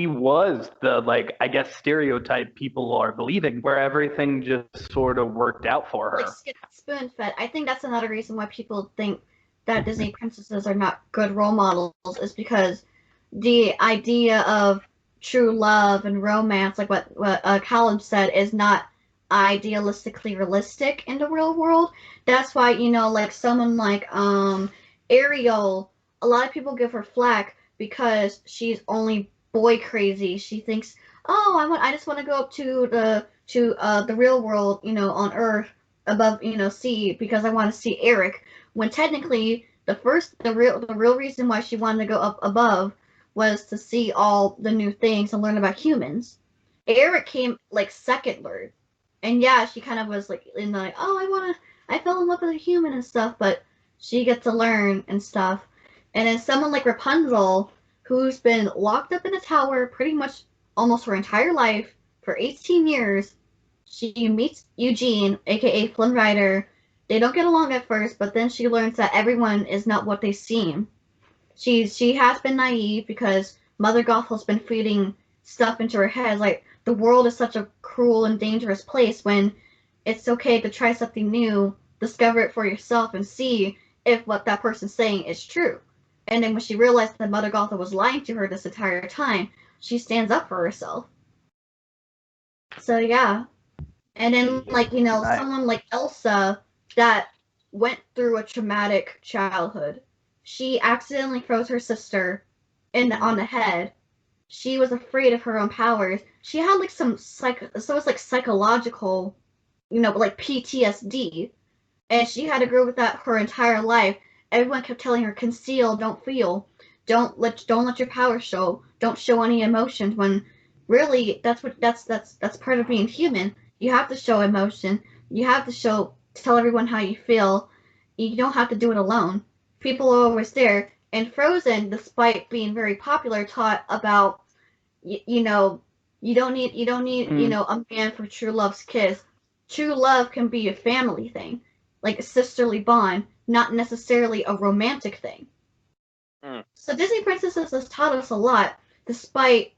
was the, like, I guess, stereotype people are believing, where everything just sort of worked out for her. Like spoon fed. I think that's another reason why people think that Disney princesses are not good role models, is because the idea of true love and romance, like what Calum said, is not idealistically realistic in the real world. That's why, like someone like Ariel, a lot of people give her flack because she's only boy crazy. She thinks, oh, I just want to go up to the real world, on Earth above, sea, because I want to see Eric. When technically the real reason why she wanted to go up above was to see all the new things and learn about humans. Eric came like second word. And yeah, she kind of was like in the like, oh, I fell in love with a human and stuff, but she gets to learn and stuff. And then someone like Rapunzel, who's been locked up in a tower pretty much almost her entire life for 18 years, she meets Eugene, aka Flynn Rider. They don't get along at first, but then she learns that everyone is not what they seem. She has been naive because Mother Gothel's been feeding stuff into her head, like the world is such a cruel and dangerous place when it's okay to try something new, discover it for yourself, and see if what that person's saying is true. And then when she realized that Mother Gothel was lying to her this entire time, she stands up for herself. So yeah. And then, like, someone like Elsa that went through a traumatic childhood. She accidentally froze her sister on the head. She was afraid of her own powers. She had like so it's like psychological, like PTSD, and she had to grow with that her entire life. Everyone kept telling her, conceal, don't feel, don't let your power show, don't show any emotions. When really that's part of being human. You have to show emotion. You have to tell everyone how you feel. You don't have to do it alone. People are always there. And Frozen, despite being very popular, taught about you don't need a man for true love's kiss. True love can be a family thing, like a sisterly bond, not necessarily a romantic thing. So Disney princesses has taught us a lot, despite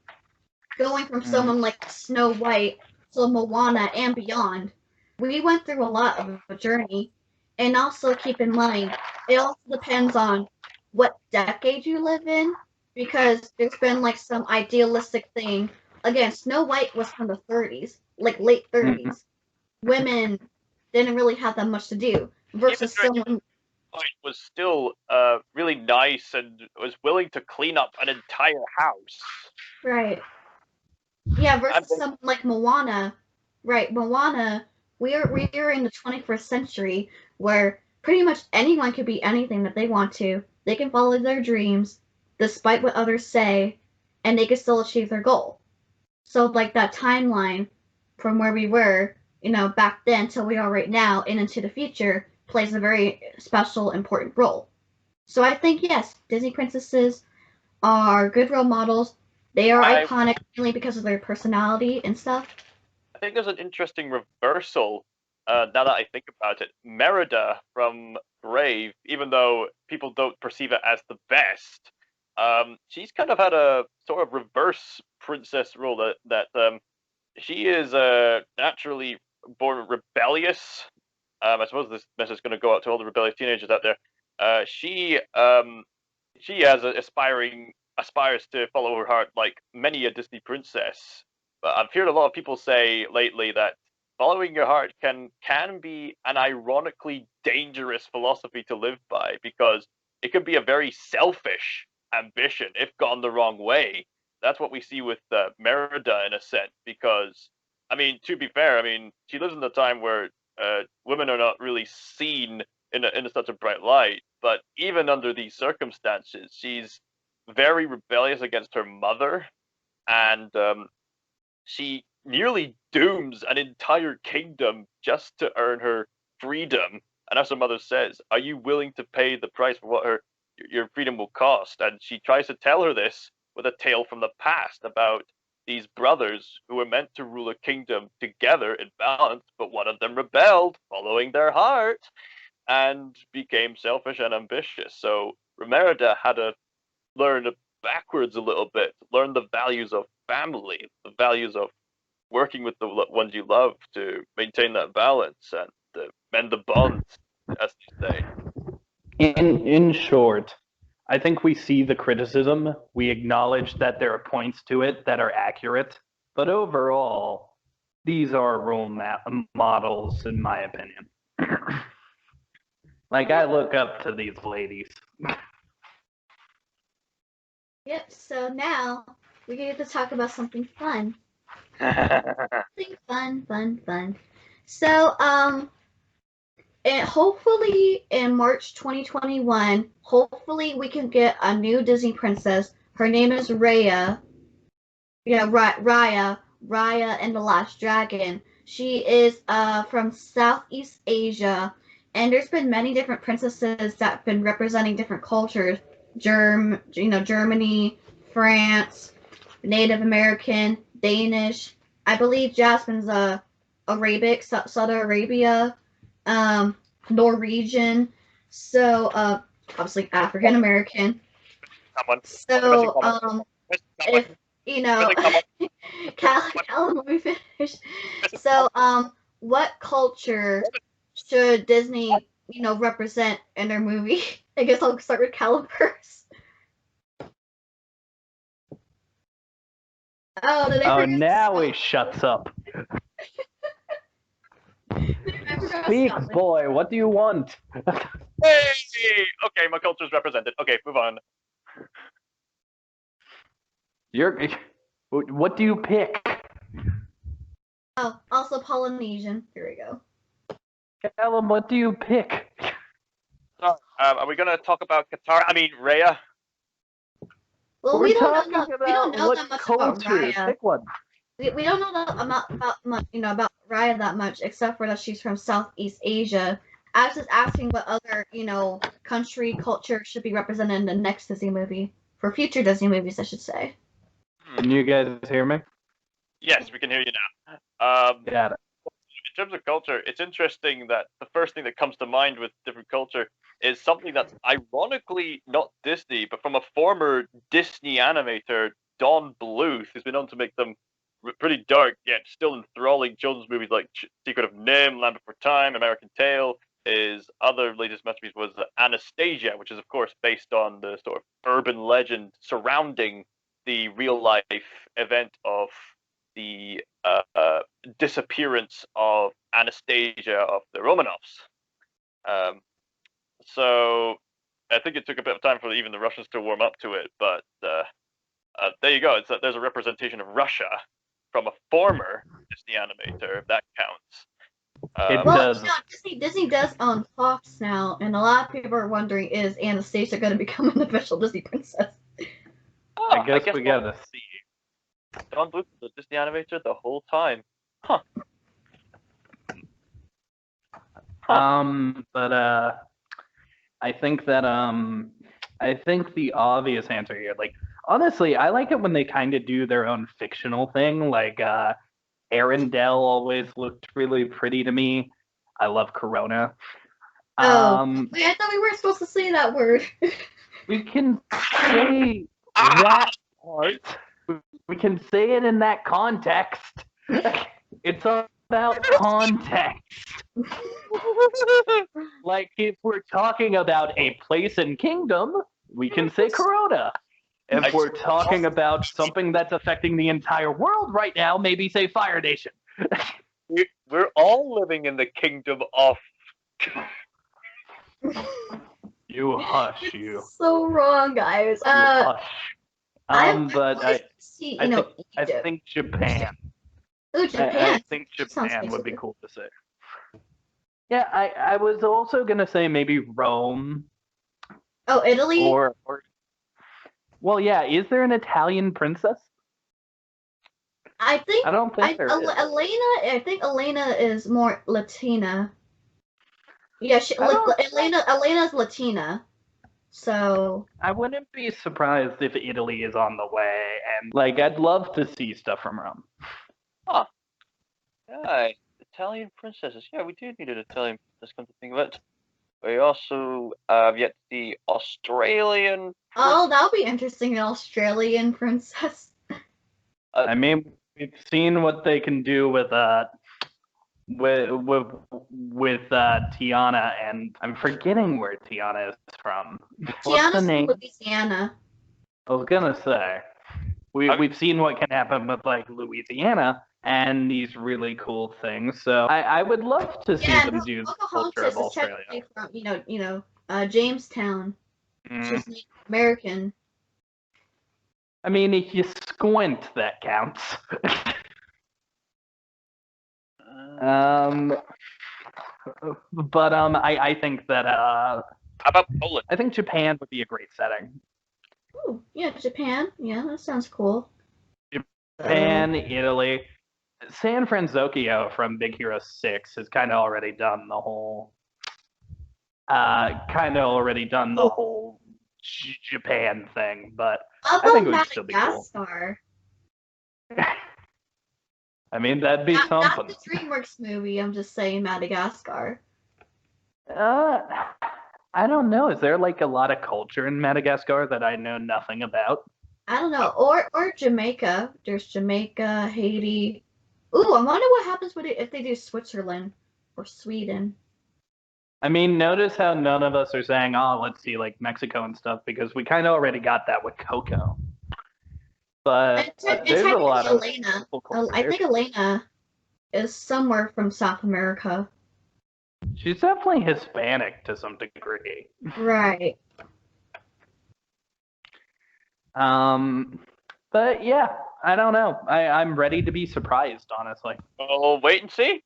going from someone like Snow White to Moana and beyond. We went through a lot of a journey, and also keep in mind, it also depends on what decade you live in, because there's been like some idealistic thing. Again, Snow White was from the 30s, like late 30s. Women didn't really have that much to do, versus someone was still really nice and was willing to clean up an entire house. Right. Yeah, versus someone like Moana. Right, Moana, we're in the 21st century where pretty much anyone can be anything that they want to. They can follow their dreams, despite what others say, and they can still achieve their goal. So, like, that timeline from where we were, back then till we are right now and into the future plays a very special, important role. So I think, yes, Disney princesses are good role models. They are iconic mainly because of their personality and stuff. I think there's an interesting reversal now that I think about it. Merida from Brave, even though people don't perceive it as the best, she's kind of had a sort of reverse princess role that she is naturally born rebellious. I suppose this message is going to go out to all the rebellious teenagers out there. She as aspires to follow her heart like many a Disney princess. But I've heard a lot of people say lately that following your heart can be an ironically dangerous philosophy to live by, because it can be a very selfish ambition if gone the wrong way. That's what we see with Merida in a sense, because, I mean, to be fair, I mean, she lives in a time where women are not really seen in such a bright light. But even under these circumstances, she's very rebellious against her mother, and she nearly dooms an entire kingdom just to earn her freedom. And as her mother says, are you willing to pay the price for what her your freedom will cost. And she tries to tell her this with a tale from the past about these brothers who were meant to rule a kingdom together in balance, but one of them rebelled, following their heart, and became selfish and ambitious. So Remerida had to learn backwards a little bit, learn the values of family, the values of working with the ones you love to maintain that balance and mend the bonds, as they say. In short, I think we see the criticism. We acknowledge that there are points to it that are accurate, but overall, these are role models, in my opinion. Like, I look up to these ladies. Yep, so now we get to talk about something fun. Something fun. So, and hopefully in March 2021, hopefully we can get a new Disney princess. Her name is Raya. Yeah, Raya and the Last Dragon. She is from Southeast Asia, and there's been many different princesses that have been representing different cultures. Germany, France, Native American, Danish. I believe Jasmine's Arabic, Saudi Arabia, Norwegian. So obviously African American. So if Calum, let me finish. So what culture should Disney represent in their movie? I guess I'll start with Calum first. Oh, now he shuts up. Speak, boy. What do you want? Hey! Okay, my culture's represented. Okay, move on. What do you pick? Oh, also Polynesian. Here we go. Calum, what do you pick? Are we gonna talk about Qatar? I mean, Raya. Well, we don't know what that much culture. about Raya. Pick one. We don't know about Raya that much, except for that she's from Southeast Asia. I was just asking what other country culture should be represented in the next Disney movie, for future Disney movies, I should say. Can you guys hear me? Yes, we can hear you now. Got it. In terms of culture, it's interesting that the first thing that comes to mind with different culture is something that's ironically not Disney, but from a former Disney animator, Don Bluth, who's been known to make them pretty dark yet still enthralling children's movies like Secret of Nim, Land Before Time, American Tail. His other latest masterpiece was Anastasia, which is of course based on the sort of urban legend surrounding the real life event of the disappearance of Anastasia of the Romanovs. So I think it took a bit of time for even the Russians to warm up to it, but there you go. There's a representation of Russia from a former Disney animator, if that counts. It does. Disney does own Fox now, and a lot of people are wondering, is Anastasia going to become an official Disney princess? I guess we gotta see. Don Bluth was a Disney animator the whole time. Huh. But I think that I think the obvious answer here, like, honestly, I like it when they kind of do their own fictional thing. Like Arendelle always looked really pretty to me. I love Corona. Wait, I thought we weren't supposed to say that word. We can say that part. We can say it in that context. It's about context. Like, if we're talking about a place and kingdom, we can say Corona. If we're talking about something that's affecting the entire world right now, maybe say Fire Nation. We're all living in the kingdom of... You hush, you. So wrong, guys. You hush. But I Egypt. think Japan. Oh, Japan. I think Japan would be cool to say. Yeah, I was also gonna say maybe Rome. Oh, Italy? Or well, yeah. Is there an Italian princess? I don't think there is. I think Elena is more Latina. Yeah, Elena's Latina. So I wouldn't be surprised if Italy is on the way, and like I'd love to see stuff from Rome. Huh. Yeah, Italian princesses. Yeah, we do need an Italian princess, come to think of it. We also have yet to see Australian oh, that'll be interesting. An Australian princess. I mean, we've seen what they can do with Tiana, and I'm forgetting where Tiana is from. What's the Tiana's from name? Louisiana. I was gonna say we've seen what can happen with like Louisiana and these really cool things. So I would love to see Yeah, them and do the culture Pocahontas of is Australia. technically from Jamestown. Mm. She's Native American. I mean, if you squint, that counts. But I think that How about Poland? I think Japan would be a great setting. Ooh, yeah, Japan. Yeah, that sounds cool. Japan, Italy, San Francisco from Big Hero 6 has kind of already done the whole Japan thing, but How I think about it would still be cool. Madagascar? I mean, that'd be Not something. the DreamWorks movie. I'm just saying Madagascar. I don't know. Is there like a lot of culture in Madagascar that I know nothing about? I don't know. Or Jamaica. There's Jamaica, Haiti. Ooh, I wonder what happens if they do Switzerland or Sweden. I mean, notice how none of us are saying, "Oh, let's see like Mexico and stuff," because we kind of already got that with Coco. But there's a lot of Elena. cool I think Elena is somewhere from South America. She's definitely Hispanic to some degree. Right. But yeah, I don't know. I'm ready to be surprised, honestly. Oh, wait and see.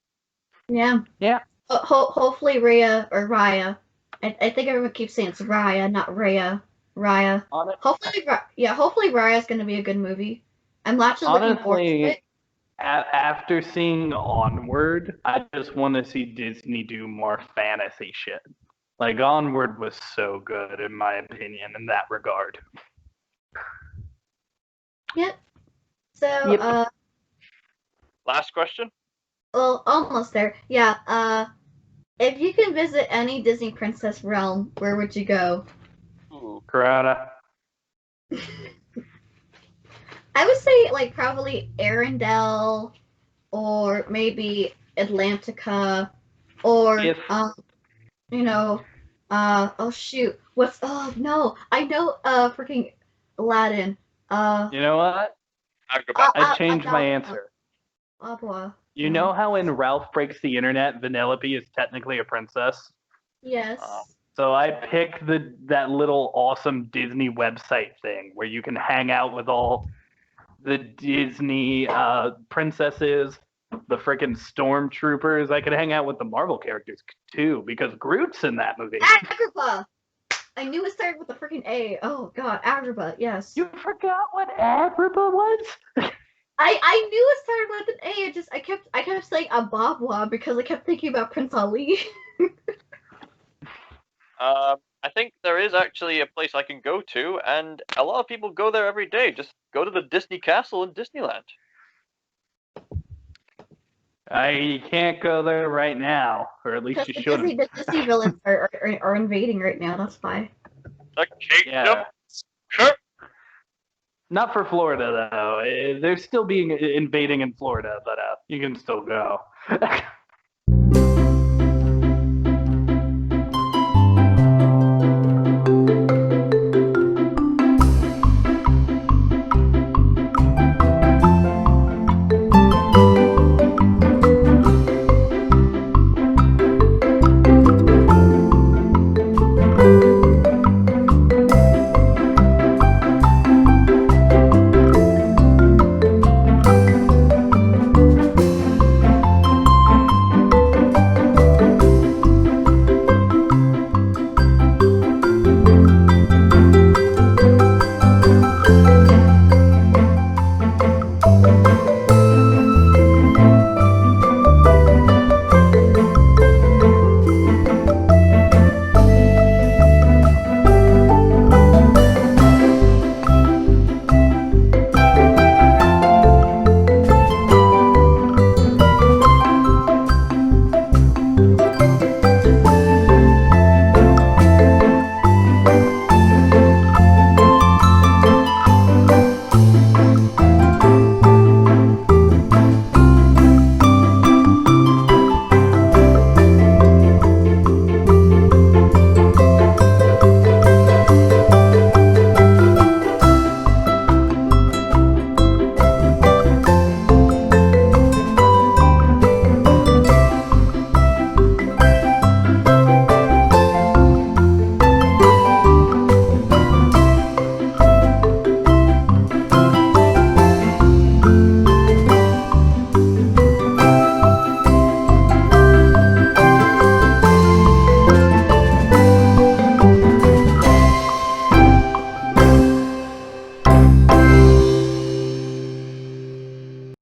Yeah. Yeah. Hopefully Rhea or Raya. I think everyone keeps saying it's Raya, not Rhea. Raya. Hopefully Raya's going to be a good movie. I'm actually looking forward to it. After seeing Onward, I just want to see Disney do more fantasy shit. Like Onward was so good, in my opinion, in that regard. Yep. So, last question. Well, almost there. Yeah. If you could visit any Disney princess realm, where would you go? Ooh. Corona. I would say like probably Arendelle, or maybe Atlantica, or oh shoot, I know freaking Aladdin. You know what? I changed my answer. Abwa. You know how in Ralph Breaks the Internet, Vanellope is technically a princess? Yes. So I picked that little awesome Disney website thing where you can hang out with all the Disney princesses, the freaking stormtroopers. I could hang out with the Marvel characters too because Groot's in that movie. Agrabah! I knew it started with the freaking A. Oh god, Agrabah, yes. You forgot what Agrabah was? I knew it started with an A. I kept saying Ababwa because I kept thinking about Prince Ali. I think there is actually a place I can go to, and a lot of people go there every day. Just go to the Disney Castle in Disneyland. I can't go there right now, or at least you shouldn't. The Disney villains are invading right now. That's why. The kingdom. Yeah. Not for Florida though. They're still being invading in Florida, but you can still go.